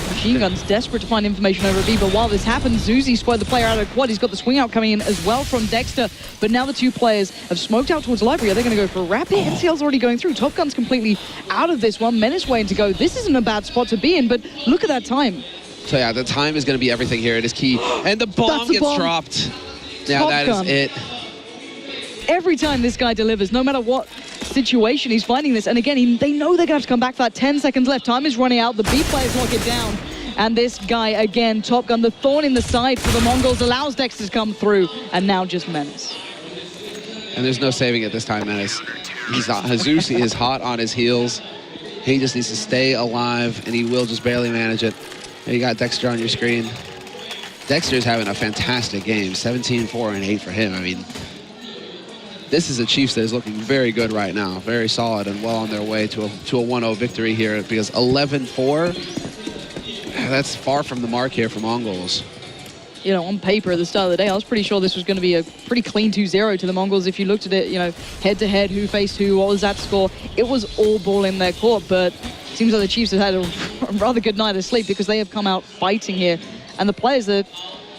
Machine Gun's desperate to find information over B, but while this happens, Zuzi spotted the player out of quad. He's got the swing out coming in as well from Dexter, but now the 2 players have smoked out towards library. Are they going to go for a rapid? NCL's already going through. Top Gun's completely out of this one. Menace waiting to go. This isn't a bad spot to be in, but look at that time. So yeah, the time is going to be everything here. It is key. And the bomb gets dropped. Yeah, that is it. Every time this guy delivers, no matter what situation he's finding this, and again, they know they're going to have to come back for that. 10 seconds left. Time is running out. The B players lock it down. And this guy, again, Top Gun, the thorn in the side for the Mongols, allows Dexter to come through, and now just Menace. And there's no saving it this time, Menace. Hazusi is hot on his heels. He just needs to stay alive, and he will just barely manage it. And you got Dexter on your screen. Dexter's having a fantastic game. 17, 4, and 8 for him. I mean, this is a Chiefs that is looking very good right now. Very solid and well on their way to a 1-0 victory here, because 11-4, that's far from the mark here for Mongols. You know, on paper at the start of the day, I was pretty sure this was going to be a pretty clean 2-0 to the Mongols. If you looked at it, you know, head-to-head, who faced who, what was that score? It was all ball in their court, but it seems like the Chiefs have had a rather good night of sleep because they have come out fighting here. And the players that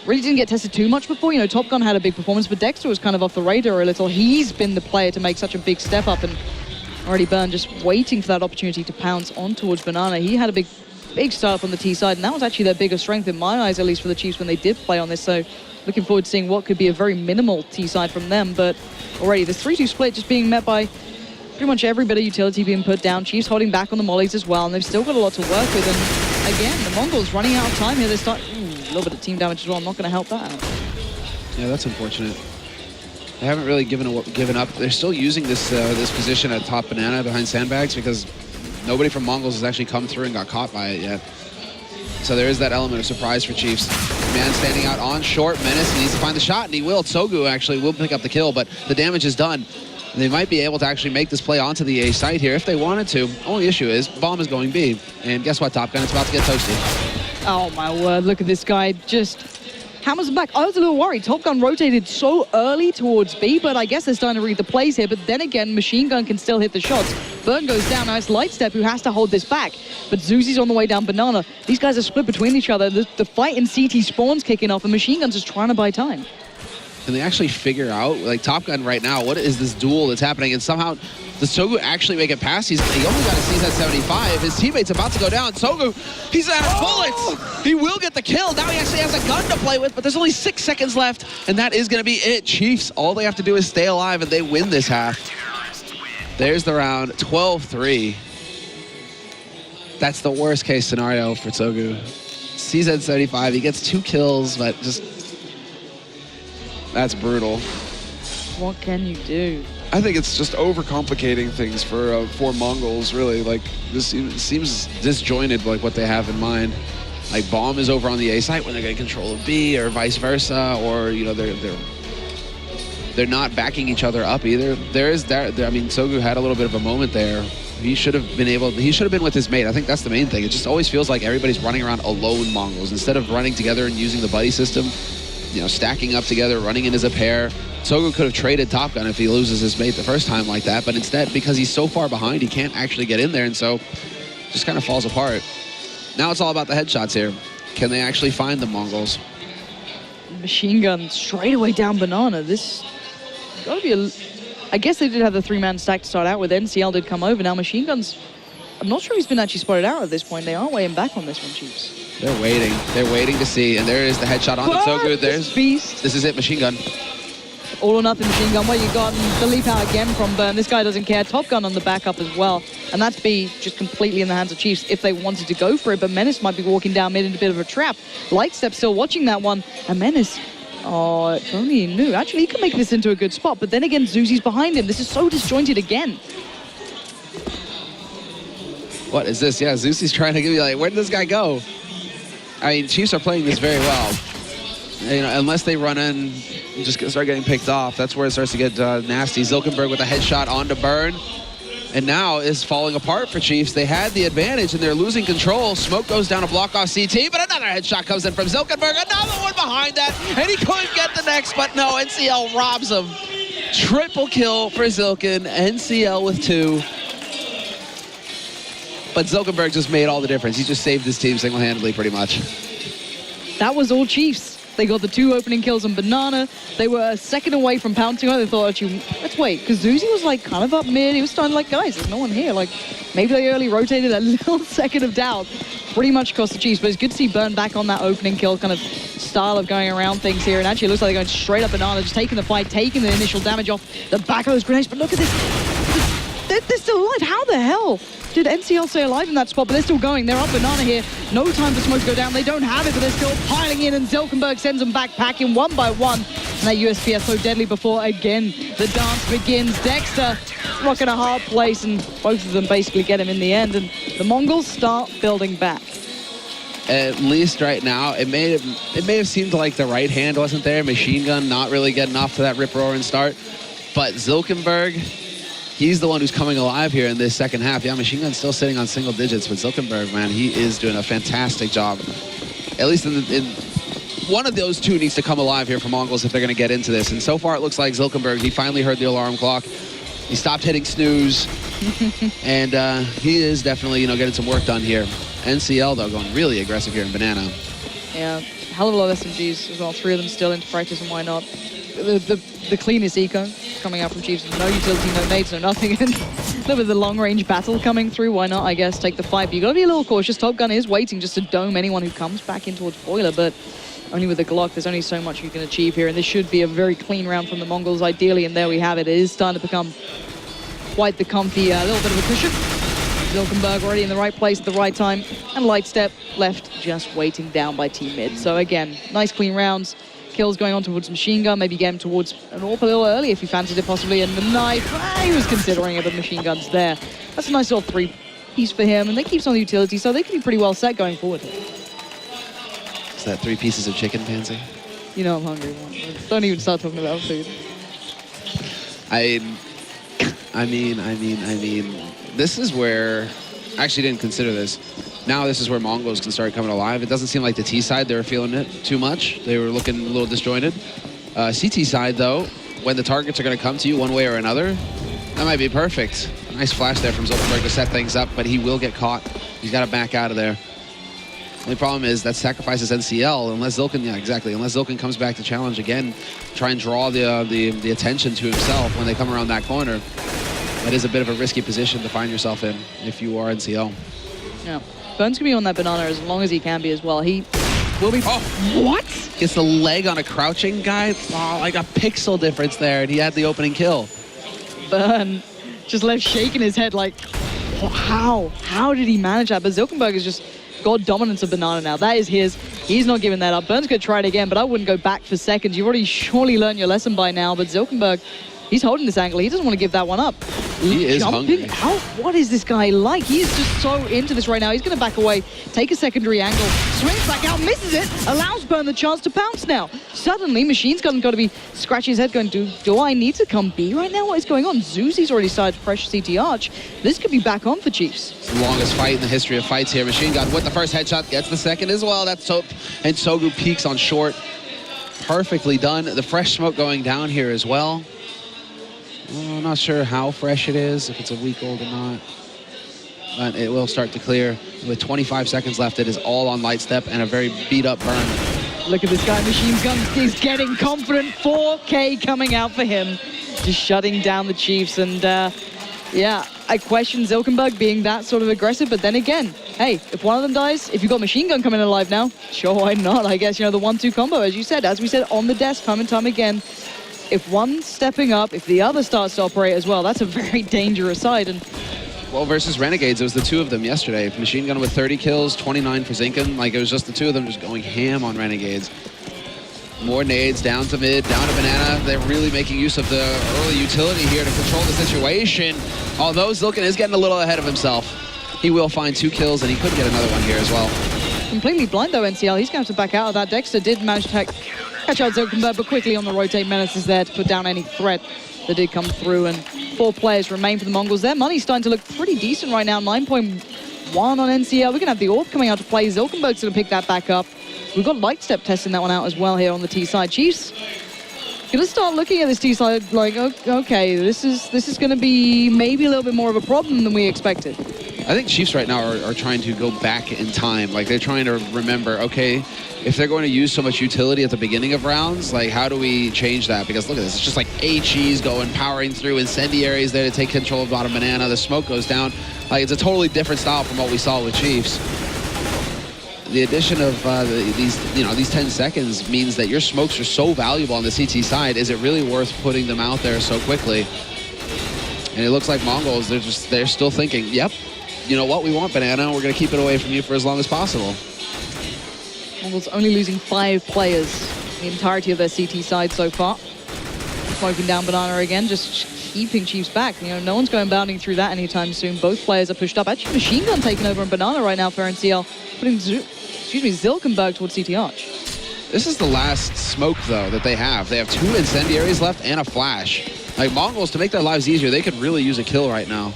really didn't get tested too much before, you know, Top Gun had a big performance, but Dexter was kind of off the radar a little. He's been the player to make such a big step up, and already Burn just waiting for that opportunity to pounce on towards Banana. He had a big start up on the T side, and that was actually their biggest strength in my eyes, at least for the Chiefs when they did play on this. So looking forward to seeing what could be a very minimal T side from them. But already this 3-2 split just being met by pretty much every bit of utility being put down. Chiefs holding back on the mollies as well, and they've still got a lot to work with. And again, the Mongols running out of time here. They start a little bit of team damage as well. I'm not going to help that out. Yeah, that's unfortunate. They haven't really given up. They're still using this position at top banana behind sandbags because nobody from Mongols has actually come through and got caught by it yet. So there is that element of surprise for Chiefs. Man standing out on short. Menace needs to find the shot, and he will. Tsogu actually will pick up the kill, but the damage is done. They might be able to actually make this play onto the A site here if they wanted to. Only issue is bomb is going B. And guess what, Top Gun? It's about to get toasted. Oh, my word. Look at this guy just hammers him back. I was a little worried. Top Gun rotated so early towards B, but I guess they're starting to read the plays here. But then again, Machine Gun can still hit the shots. Burn goes down. Now it's Lightstep who has to hold this back. But Zuzi's on the way down Banana. These guys are split between each other. The fight in CT spawns kicking off, and Machine Gun's just trying to buy time. Can they actually figure out, like Top Gun right now, what is this duel that's happening? And somehow, does Tsogu actually make it past? He only got a CZ 75. His teammate's about to go down. Tsogu, he's out of bullets. He will get the kill. Now he actually has a gun to play with, but there's only 6 seconds left, and that is going to be it. Chiefs, all they have to do is stay alive, and they win this half. There's the round, 12-3. That's the worst case scenario for Tsogu. CZ 75, he gets 2 kills, but just... That's brutal. What can you do? I think it's just overcomplicating things for Mongols, really. Like, this seems disjointed, like what they have in mind. Like Bomb is over on the A site when they're getting control of B, or vice versa, or you know they're not backing each other up either. There is that. I mean, Sogu had a little bit of a moment there. He should have been with his mate. I think that's the main thing. It just always feels like everybody's running around alone, Mongolz, instead of running together and using the buddy system, you know, stacking up together, running in as a pair. Sogu could have traded Top Gun if he loses his mate the first time like that, but instead, because he's so far behind, he can't actually get in there, and so just kind of falls apart. Now it's all about the headshots here. Can they actually find the Mongolz? Machine gun straight away down Banana. This gotta be a... I guess they did have the 3-man stack to start out with. NCL did come over. Now Machine Gun's... I'm not sure he's been actually spotted out at this point. They are weighing back on this one, Chiefs. They're waiting. They're waiting to see. And there is the headshot on it. So good. There's Beast. This is it, Machine Gun. All or nothing Machine Gun. What you got? And the leap out again from Burn. This guy doesn't care. Top Gun on the backup as well. And that's B just completely in the hands of Chiefs if they wanted to go for it. But Menace might be walking down mid in a bit of a trap. Lightstep still watching that one. And Menace... Oh, if only he knew. Actually, he could make this into a good spot, but then again, Zuzi's behind him. This is so disjointed again. What is this? Yeah, Zuzi's trying to give you, like, where did this guy go? I mean, Chiefs are playing this very well. You know, unless they run in and just start getting picked off, that's where it starts to get nasty. Zilkenberg with a headshot onto Burn. And now is falling apart for Chiefs. They had the advantage and they're losing control. Smoke goes down to block off CT, but another headshot comes in from Zilkenberg. Another one behind that, and he couldn't get the next, but no, NCL robs him. Triple kill for Zilken, NCL with 2. But Zilkenberg just made all the difference. He just saved his team single-handedly pretty much. That was all Chiefs. They got the 2 opening kills on Banana. They were a second away from pouncing on. They thought, actually, let's wait, because Zuzi was like kind of up mid. He was starting like, guys, there's no one here. Like, maybe they early rotated a little second of doubt. Pretty much cost the Chiefs, but it's good to see Burn back on that opening kill kind of style of going around things here. And actually, it looks like they're going straight up Banana, just taking the fight, taking the initial damage off the back of those grenades. But look at this. They're still alive. How the hell did NCL stay alive in that spot? But they're still going. They're up Banana here. No time for Smoke to go down. They don't have it, but they're still piling in, and Zilkenberg sends them back packing one by one. And that USPS so deadly before, again, the dance begins. Dexter rocking a hard place, and both of them basically get him in the end. And the Mongols start building back. At least right now, it may have seemed like the right hand wasn't there. Machine Gun not really getting off to that rip-roaring start. But Zilkenberg, he's the one who's coming alive here in this second half. Yeah, Machine Gun's still sitting on single digits, but Zilkenberg, man, he is doing a fantastic job. At least in one of those two needs to come alive here for Mongolz if they're going to get into this. And so far, it looks like Zilkenberg, he finally heard the alarm clock. He stopped hitting snooze. And he is definitely, you know, getting some work done here. NCL, though, going really aggressive here in Banana. Yeah, hell of a lot of SMGs as well. 3 of them still into practice, and why not? The cleanest eco coming out from Chiefs. No utility, no nades, no nothing. And a little bit of the long-range battle coming through. Why not, I guess, take the fight? But you got to be a little cautious. Top Gun is waiting just to dome anyone who comes back in towards Boiler, but only with the Glock, there's only so much you can achieve here. And this should be a very clean round from the Mongols, ideally. And there we have it. It is starting to become quite the comfy little bit of a cushion. Zilkenberg already in the right place at the right time. And Lightstep left just waiting down by Team Mid. So again, nice clean rounds. Kills going on towards Machine Gun, maybe get him towards an AWP a little early if he fancied it possibly. And the knife, he was considering it, but Machine Gun's there. That's a nice little 3-piece for him, and they keep some of the utility, so they can be pretty well set going forward here. Is that 3 pieces of chicken, Pansy? You know I'm hungry. Don't even start talking about food. I mean, this is where, I actually didn't consider this. Now this is where Mongolz can start coming alive. It doesn't seem like the T side, they were feeling it too much. They were looking a little disjointed. CT side, though, when the targets are going to come to you one way or another, that might be perfect. Nice flash there from Zilkenberg to set things up, but he will get caught. He's got to back out of there. The only problem is that sacrifices NCL, unless Zilken comes back to challenge again, try and draw the attention to himself when they come around that corner. That is a bit of a risky position to find yourself in if you are NCL. Yeah. Burn's gonna be on that Banana as long as he can be as well. He will be... Oh, what? Gets the leg on a crouching guy? Oh, like a pixel difference there, and he had the opening kill. Burn just left shaking his head like, how? How did he manage that? But Zilkenberg has just got dominance of Banana now. That is his. He's not giving that up. Burn's gonna try it again, but I wouldn't go back for seconds. You've already surely learned your lesson by now, but Zilkenberg He's holding this angle. He doesn't want to give that one up. He is jumping hungry. out. What is this guy like? He is just so into this right now. He's going to back away, take a secondary angle, swings back out, misses it, allows Burn the chance to pounce now. Suddenly, Machine Gun got to be scratching his head going, do I need to come B right now? What is going on? Zuzi's already started to pressure CT Arch. This could be back on for Chiefs. It's the longest fight in the history of fights here. Machine Gun with the first headshot, gets the second as well. That's and Sogu peaks on short. Perfectly done. The fresh smoke going down here as well. I'm not sure how fresh it is, if it's a week old or not. But it will start to clear. With 25 seconds left, it is all on Lightstep and a very beat-up Burn. Look at this guy, Machine Gun. He's getting confident. 4K coming out for him. Just shutting down the Chiefs. And, yeah, I question Zilkenberg being that sort of aggressive. But then again, hey, if one of them dies, if you've got Machine Gun coming alive now, sure, why not? I guess, you know, the 1-2 combo, as you said, as we said on the desk time and time again. If one's stepping up, if the other starts to operate as well, that's a very dangerous side. And well, versus Renegades, it was the two of them yesterday. Machine Gun with 30 kills, 29 for Zinken. Like, it was just the two of them just going ham on Renegades. More nades down to mid, down to Banana. They're really making use of the early utility here to control the situation. Although Zilken is getting a little ahead of himself. He will find 2 kills, and he could get another one here as well. Completely blind, though, NCL. He's going to have to back out of that. Dexter did manage to catch out Zilkenberg, but quickly on the rotate. Menace is there to put down any threat that did come through, and 4 players remain for the Mongols. Their money's starting to look pretty decent right now. 9.1 on NCL. We're going to have the Orb coming out to play. Zilkenberg's going to pick that back up. We've got Lightstep testing that one out as well here on the T side. Chiefs going to start looking at this T side like, okay, this is going to be maybe a little bit more of a problem than we expected. I think Chiefs right now are trying to go back in time. Like, they're trying to remember, okay, if they're going to use so much utility at the beginning of rounds, like, how do we change that? Because look at this, it's just like HE's going, powering through, incendiaries there to take control of bottom Banana. The smoke goes down. Like, it's a totally different style from what we saw with Chiefs. The addition of these 10 seconds means that your smokes are so valuable on the CT side. Is it really worth putting them out there so quickly? And it looks like Mongolz, they're still thinking, yep, you know what, we want Banana, we're going to keep it away from you for as long as possible. Mongolz only losing 5 players the entirety of their CT side so far. Smoking down Banana again, just keeping Chiefs back. You know, no one's going bounding through that anytime soon. Both players are pushed up. Actually, Machine Gun taking over on Banana right now for NCL, putting Zilkenberg towards CT Arch. This is the last smoke, though, that they have. They have 2 incendiaries left and a flash. Like, Mongolz, to make their lives easier, they could really use a kill right now.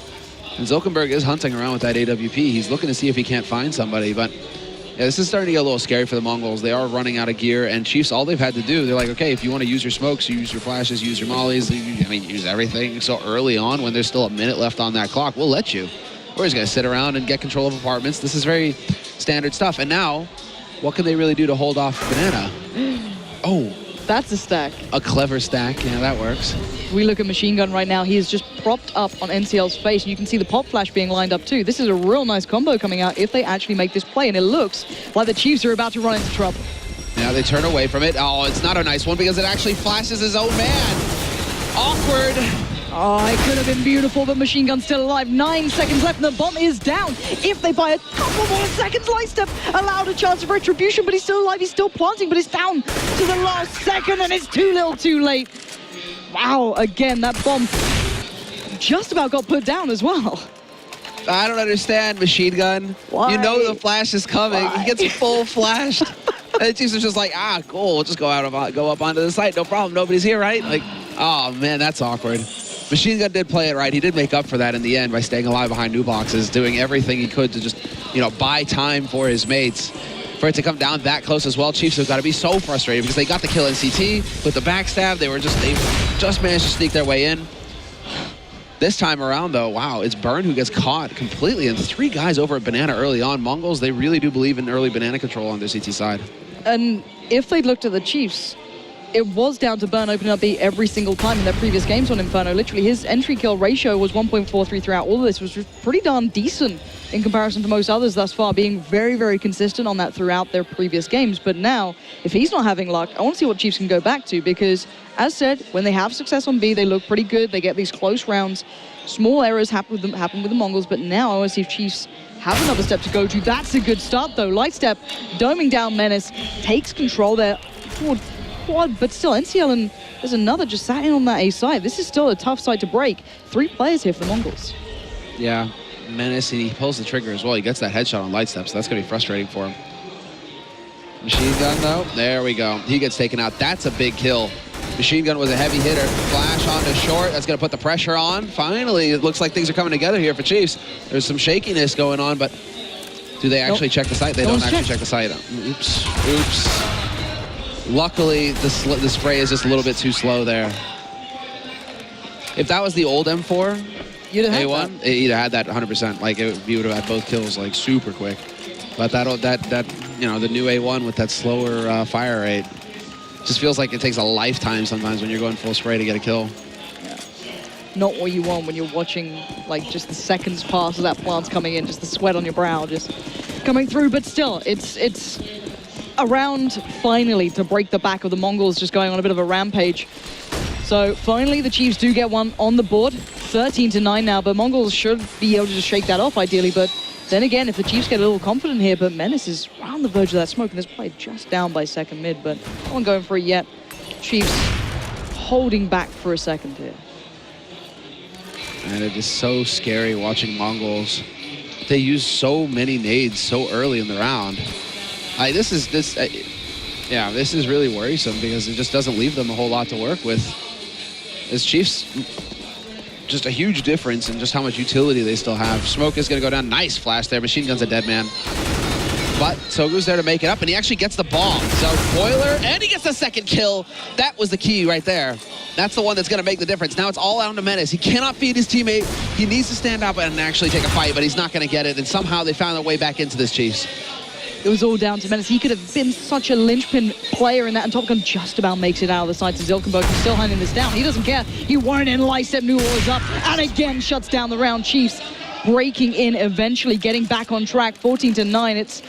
And Zilkenberg is hunting around with that AWP. He's looking to see if he can't find somebody, but yeah, this is starting to get a little scary for the Mongols. They are running out of gear, and Chiefs, all they've had to do, they're like, okay, if you want to use your smokes, you use your flashes, use your mollies, use everything. So early on, when there's still a minute left on that clock, we'll let you. We're just going to sit around and get control of apartments. This is very standard stuff. And now, what can they really do to hold off Banana? Oh. That's a stack. A clever stack. Yeah, that works. We look at Machine Gun right now. He is just propped up on NCL's face, and you can see the pop flash being lined up too. This is a real nice combo coming out if they actually make this play, and it looks like the Chiefs are about to run into trouble. Now they turn away from it. Oh, it's not a nice one because it actually flashes his own man. Awkward. Oh, it could have been beautiful, but Machine Gun's still alive. 9 seconds left, and the bomb is down. If they buy a couple more seconds, Lightstep allowed a chance of retribution, but he's still alive. He's still planting, but it's down to the last second, and it's too little too late. Wow, again, that bomb just about got put down as well. I don't understand, Machine Gun. Why? You know the flash is coming. Why? He gets full flashed. And Chiefs is just like, cool, we'll just go up onto the site. No problem, nobody's here, right? Like, oh, man, that's awkward. Machine Gun did play it right. He did make up for that in the end by staying alive behind new boxes, doing everything he could to just, buy time for his mates. For it to come down that close as well, Chiefs have got to be so frustrated because they got the kill in CT with the backstab. They just managed to sneak their way in. This time around, though, wow, it's Burn who gets caught completely, and 3 guys over at Banana early on. Mongolz, they really do believe in early Banana control on their CT side. And if they'd looked at the Chiefs, it was down to Burn opening up B every single time in their previous games on Inferno. Literally, his entry kill ratio was 1.43 throughout all of this, which was pretty darn decent in comparison to most others thus far, being very, very consistent on that throughout their previous games. But now, if he's not having luck, I want to see what Chiefs can go back to, because, as said, when they have success on B, they look pretty good. They get these close rounds. Small errors happen with the Mongols, but now I want to see if Chiefs have another step to go to. That's a good start, though. Lightstep, doming down Menace, takes control there. Forward quad, but still, NCL and There's another just sat in on that A side. This is still a tough side to break. 3 players here for the Mongols. Yeah, Menace, and he pulls the trigger as well. He gets that headshot on light step, so that's going to be frustrating for him. Machine gun, though. There we go. He gets taken out. That's a big kill. Machine gun was a heavy hitter. Flash onto short. That's going to put the pressure on. Finally, it looks like things are coming together here for Chiefs. There's some shakiness going on, but do they actually check the site? They don't actually check the site. Oops. Oops. Luckily, the spray is just a little bit too slow there. If that was the old M4, you'd have A1, you'd have had that 100%. Like, you would have had both kills, like, super quick. But that you know, the new A1 with that slower fire rate just feels like it takes a lifetime sometimes when you're going full spray to get a kill. Yeah. Not what you want when you're watching, like, just the seconds pass as that plant's coming in, just the sweat on your brow just coming through. But still, it's a round finally to break the back of the Mongols, just going on a bit of a rampage. So finally the Chiefs do get one on the board, 13-9 now, but Mongols should be able to just shake that off ideally. But then again, if the Chiefs get a little confident here, but Menace is right on the verge of that smoke, and this play just down by second mid, but no one going for it yet. Chiefs holding back for a second here. And it is so scary watching Mongols. They use so many nades so early in the round. This is really worrisome because it just doesn't leave them a whole lot to work with. As Chiefs, just a huge difference in just how much utility they still have. Smoke is going to go down. Nice flash there. Machine gun's a dead man. But Sogu's there to make it up, and he actually gets the bomb. So Boiler, and he gets the second kill. That was the key right there. That's the one that's going to make the difference. Now it's all out to Menace. He cannot feed his teammate. He needs to stand up and actually take a fight, but he's not going to get it. And somehow they found their way back into this, Chiefs. It was all down to Menace. He could have been such a linchpin player in that, and Top Gun just about makes it out of the sight to Zilkenberg, who's still handing this down. He doesn't care. He won't end. Lysep New Orleans up, and again shuts down the round. Chiefs breaking in, eventually getting back on track, 14-9. It's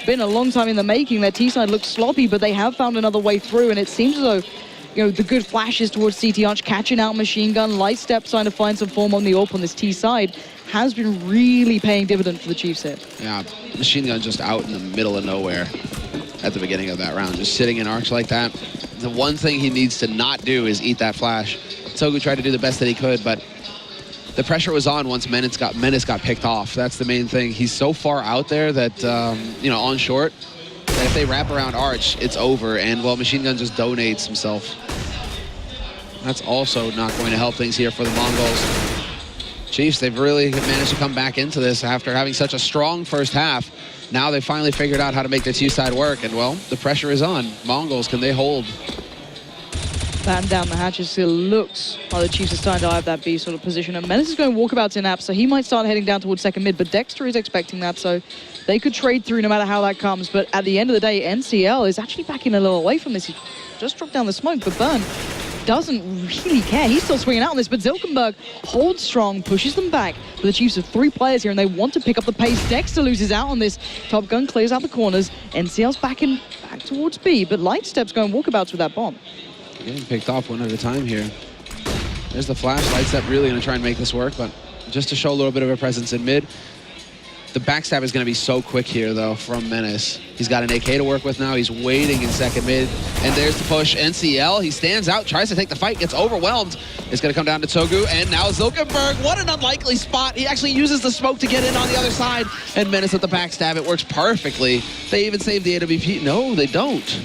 been a long time in the making. Their T-side looks sloppy, but they have found another way through, and it seems as though, you know, the good flashes towards CT Arch, catching out Machine Gun, Light Step trying to find some form on the AWP on this T side, has been really paying dividend for the Chiefs here. Yeah, Machine Gun just out in the middle of nowhere at the beginning of that round, just sitting in arcs like that. The one thing he needs to not do is eat that flash. Sogu tried to do the best that he could, but the pressure was on once Menace got picked off. That's the main thing. He's so far out there that, you know, on short, that if they wrap around Arch, it's over. And, well, Machine Gun just donates himself. That's also not going to help things here for the Mongols. Chiefs, they've really managed to come back into this after having such a strong first half. Now they finally figured out how to make the T-side work, and, well, the pressure is on. Mongols, can they hold? Batten down the hatches. Still looks like the Chiefs are starting to have that B sort of position. And Menace is going walkabouts in apps, so he might start heading down towards second mid, but Dexter is expecting that, so they could trade through no matter how that comes. But at the end of the day, NCL is actually backing a little away from this. He just dropped down the smoke, but Burn doesn't really care. He's still swinging out on this, but Zilkenberg holds strong, pushes them back. But the Chiefs have 3 players here, and they want to pick up the pace. Dexter loses out on this. Top Gun clears out the corners. NCL's back towards B, but Light Step's going walkabouts with that bomb. Getting picked off one at a time here. There's the flash. Light Step really going to try and make this work, but just to show a little bit of a presence in mid. The backstab is going to be so quick here, though, from Menace. He's got an AK to work with now. He's waiting in second mid. And there's the push. NCL, he stands out, tries to take the fight, gets overwhelmed. It's going to come down to Sogu, and now Zilkenberg. What an unlikely spot. He actually uses the smoke to get in on the other side. And Menace with the backstab. It works perfectly. They even save the AWP. No, they don't.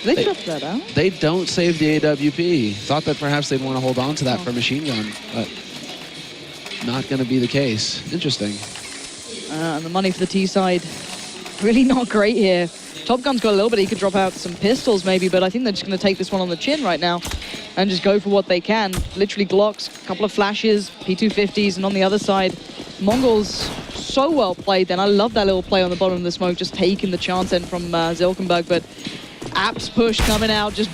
They dropped that out. They don't save the AWP. Thought that perhaps they'd want to hold on to that for Machine Gun, but not going to be the case. Interesting. And the money for the T side, really not great here. Top Gun's got a little bit. He could drop out some pistols maybe, but I think they're just going to take this one on the chin right now and just go for what they can. Literally Glocks, a couple of flashes, P250s, and on the other side, Mongols so well played then. I love that little play on the bottom of the smoke, just taking the chance in from Zilkenberg, but Apps push coming out, just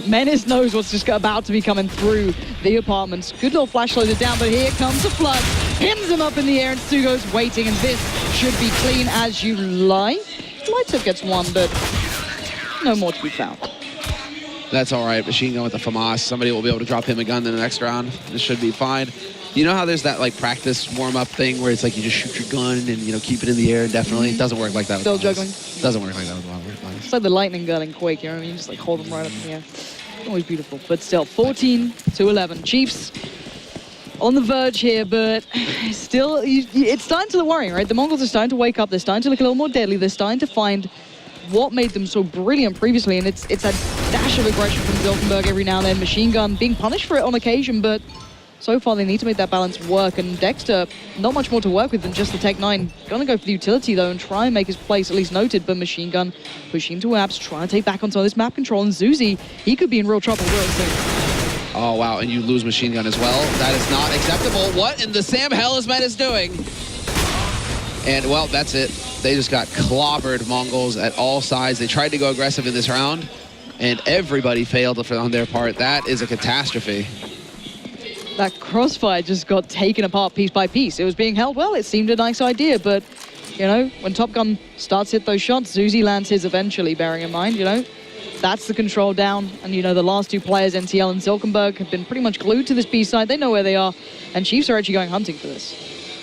Menace knows what's just about to be coming through the apartments. Good little flash loaded down, but here comes the flood. Pins him up in the air, and Sugo's waiting, and this should be clean as you like. Lightsup gets one, but no more to be found. That's all right. Machine Gun with the FAMAS. Somebody will be able to drop him a gun in the next round. This should be fine. You know how there's that like practice warm-up thing where it's like you just shoot your gun and, you know, keep it in the air indefinitely? It doesn't work like that. Still juggling. Doesn't work like that with Wild. It's like the lightning gun in Quake, you know what I mean? You just like hold them right up in the air. Always beautiful, but still 14-11. Chiefs on the verge here, but still, it's starting to look worrying, right? The Mongols are starting to wake up. They're starting to look a little more deadly. They're starting to find what made them so brilliant previously, and it's a dash of aggression from Zilkenberg every now and then. Machine Gun being punished for it on occasion, but so far they need to make that balance work, and Dexter, not much more to work with than just the Tech 9. Gonna go for the utility though and try and make his place at least noted, but Machine Gun pushing to apps, trying to take back on some of this map control, and Zuzi, he could be in real trouble real soon. Oh, wow, and you lose Machine Gun as well. That is not acceptable. What in the Sam Hellisman is doing? And, well, that's it. They just got clobbered, Mongols, at all sides. They tried to go aggressive in this round, and everybody failed on their part. That is a catastrophe. That crossfire just got taken apart piece by piece. It was being held well. It seemed a nice idea, but, you know, when Top Gun starts to hit those shots, Zuzi lands his eventually, bearing in mind, you know, that's the control down. And, you know, the last two players, NTL and Zilkenberg, have been pretty much glued to this B side. They know where they are, and Chiefs are actually going hunting for this.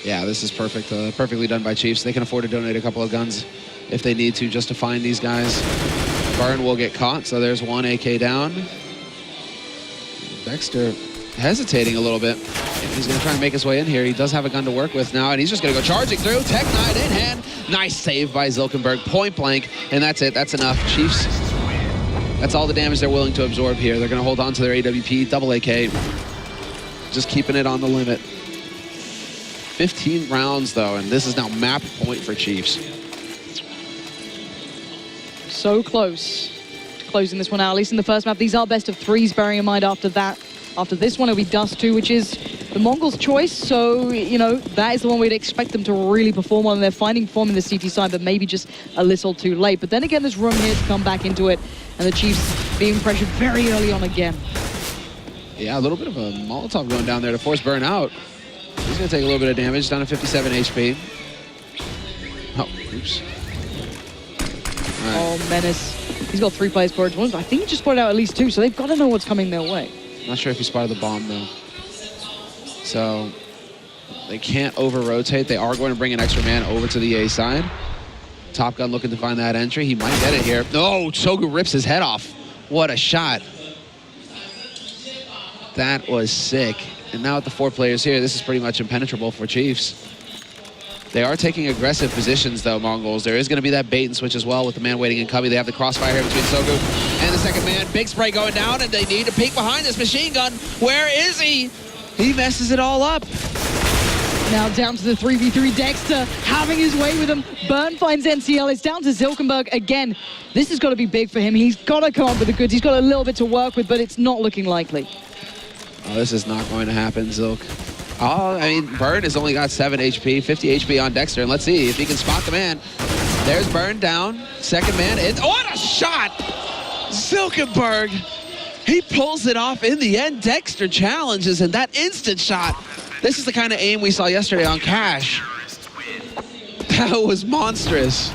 Yeah, this is perfect. Perfectly done by Chiefs. They can afford to donate a couple of guns if they need to just to find these guys. Burn will get caught, so there's one AK down. Dexter hesitating a little bit. He's going to try and make his way in here. He does have a gun to work with now, and he's just going to go charging through. Tech 9 in hand. Nice save by Zilkenberg. Point blank, and that's it. That's enough. Chiefs, that's all the damage they're willing to absorb here. They're going to hold on to their AWP, double AK. Just keeping it on the limit. 15 rounds, though, and this is now map point for Chiefs. So close to closing this one out, at least in the first map. These are best of threes, bearing in mind after that. After this one, it'll be Dust 2, which is the Mongols' choice. So, you know, that is the one we'd expect them to really perform on. They're finding form in the CT side, but maybe just a little too late. But then again, there's room here to come back into it, and the Chiefs being pressured very early on again. Yeah, a little bit of a Molotov going down there to force Burn out. He's going to take a little bit of damage, down to 57 HP. Oh, oops. Right. Oh, Menace. He's got 3 players per one. I think he just spotted out at least 2, so they've got to know what's coming their way. Not sure if he spotted the bomb, though. So they can't over-rotate. They are going to bring an extra man over to the A side. Top Gun looking to find that entry. He might get it here. No, Chogu rips his head off. What a shot. That was sick. And now with the 4 players here, this is pretty much impenetrable for Chiefs. They are taking aggressive positions, though, Mongols. There is going to be that bait and switch as well with the man waiting in cubby. They have the crossfire here between Sogu and the second man. Big spray going down, and they need to peek behind this Machine Gun. Where is he? He messes it all up. Now down to the 3v3. Dexter having his way with him. Burn finds NCL. It's down to Zilkenberg again. This has got to be big for him. He's got to come up with the goods. He's got a little bit to work with, but it's not looking likely. Oh, this is not going to happen, Zilk. Oh, I mean, Burn has only got 7 HP, 50 HP on Dexter, and let's see if he can spot the man. There's Burn down, second man. What a shot! Zilkenberg, he pulls it off in the end. Dexter challenges, and that instant shot. This is the kind of aim we saw yesterday on Cash. That was monstrous.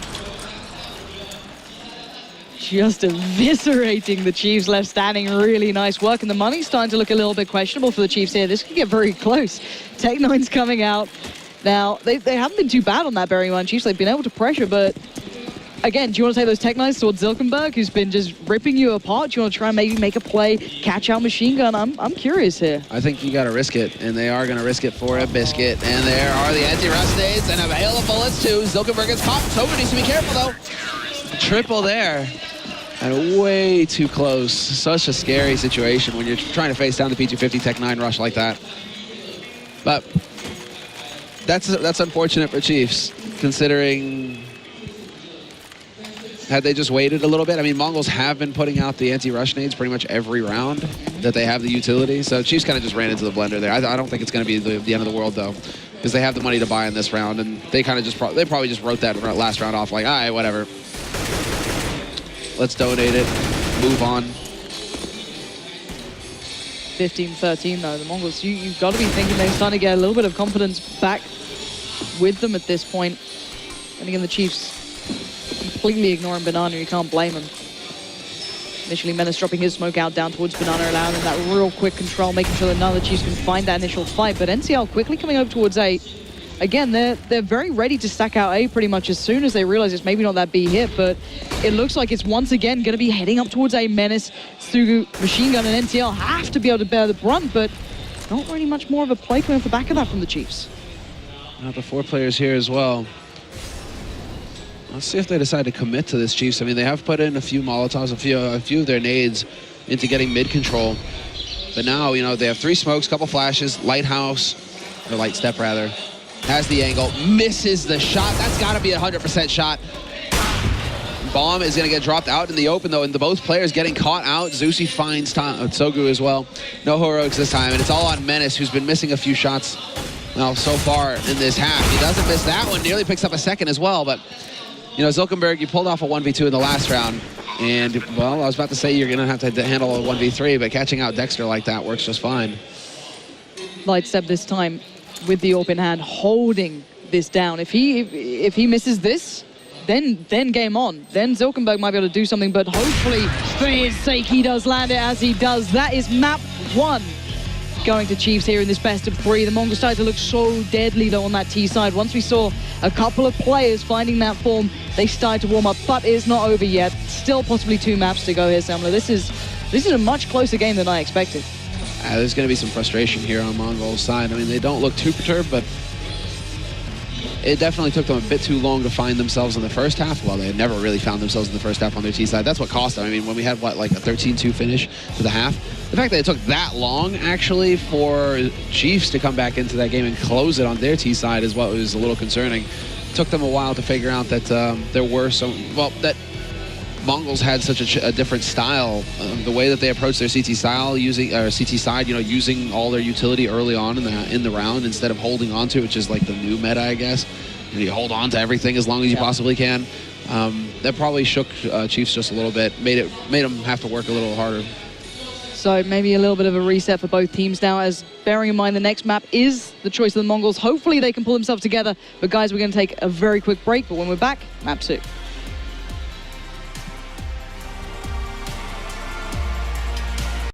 Just eviscerating the Chiefs left standing. Really nice work, and the money's starting to look a little bit questionable for the Chiefs here. This could get very close. Tech 9's coming out. Now, they haven't been too bad on that bearing in mind, Chiefs. They've been able to pressure, but again, do you want to take those Tech 9s towards Zilkenberg, who's been just ripping you apart? Do you want to try and maybe make a play, catch out Machine Gun? I'm curious here. I think you got to risk it, and they are going to risk it for a biscuit. And there are the anti-rust nades and a hail of bullets too. Zilkenberg gets caught. Sogu needs to be careful though. Triple there. And way too close. Such a scary situation when you're trying to face down the P250 Tech 9 rush like that. But that's unfortunate for Chiefs, considering had they just waited a little bit. I mean, Mongols have been putting out the anti-rush nades pretty much every round that they have the utility. So Chiefs kind of just ran into the blender there. I don't think it's going to be the end of the world, though, because they have the money to buy in this round. And they kind of just they probably just wrote that last round off like, all right, whatever. Let's donate it, move on. 15-13 though, the Mongols, you've got to be thinking they're starting to get a little bit of confidence back with them at this point. And again, the Chiefs completely ignoring Banana, you can't blame them. Initially, Menace dropping his smoke out down towards Banana, allowing them that real quick control, making sure that none of the Chiefs can find that initial fight. But NCL quickly coming over towards 8. again, they're very ready to stack out A pretty much as soon as they realize it's maybe not that B hit, but it looks like it's once again going to be heading up towards A. Menace, Stugu, Machine Gun, and NTL have to be able to bear the brunt, but not really much more of a play coming off the back of that from the Chiefs. The 4 players here as well. Let's see if they decide to commit to this Chiefs. I mean, they have put in a few Molotovs, a few of their nades into getting mid control. But now, you know, they have 3 smokes, couple flashes, Lighthouse, or Light Step rather, has the angle, misses the shot. That's got to be a 100% shot. Bomb is going to get dropped out in the open, though, and both players getting caught out. Zusi finds Sogu as well. No heroics this time, and it's all on Menace, who's been missing a few shots now so far in this half. He doesn't miss that one, nearly picks up a second as well, but, you know, Zilkenberg, you pulled off a 1v2 in the last round, and, well, I was about to say you're going to have to handle a 1v3, but catching out Dexter like that works just fine. Light Step this time with the open hand, holding this down. If he misses this, then game on. Then Zilkenberg might be able to do something, but hopefully, for his sake, he does land it as he does. That is map 1 going to Chiefs here in this best of 3. The Mongol started to look so deadly, though, on that T side. Once we saw a couple of players finding that form, they started to warm up, but it's not over yet. Still possibly 2 maps to go here, Semler. This is a much closer game than I expected. There's going to be some frustration here on Mongol's side. I mean, they don't look too perturbed, but it definitely took them a bit too long to find themselves in the first half. Well, they had never really found themselves in the first half on their T side. That's what cost them. I mean, when we had, what, like a 13-2 finish to the half, the fact that it took that long, actually, for Chiefs to come back into that game and close it on their T side is what was a little concerning. It took them a while to figure out that there were some, well, that Mongols had such a different style. The way that they approached their CT style, CT side, you know, using all their utility early on in the round instead of holding on to it, which is like the new meta, I guess. You hold on to everything as long as you possibly can. That probably shook Chiefs just a little bit, made them have to work a little harder. So maybe a little bit of a reset for both teams now, as bearing in mind the next map is the choice of the Mongols. Hopefully they can pull themselves together. But guys, we're going to take a very quick break, but when we're back, map 2.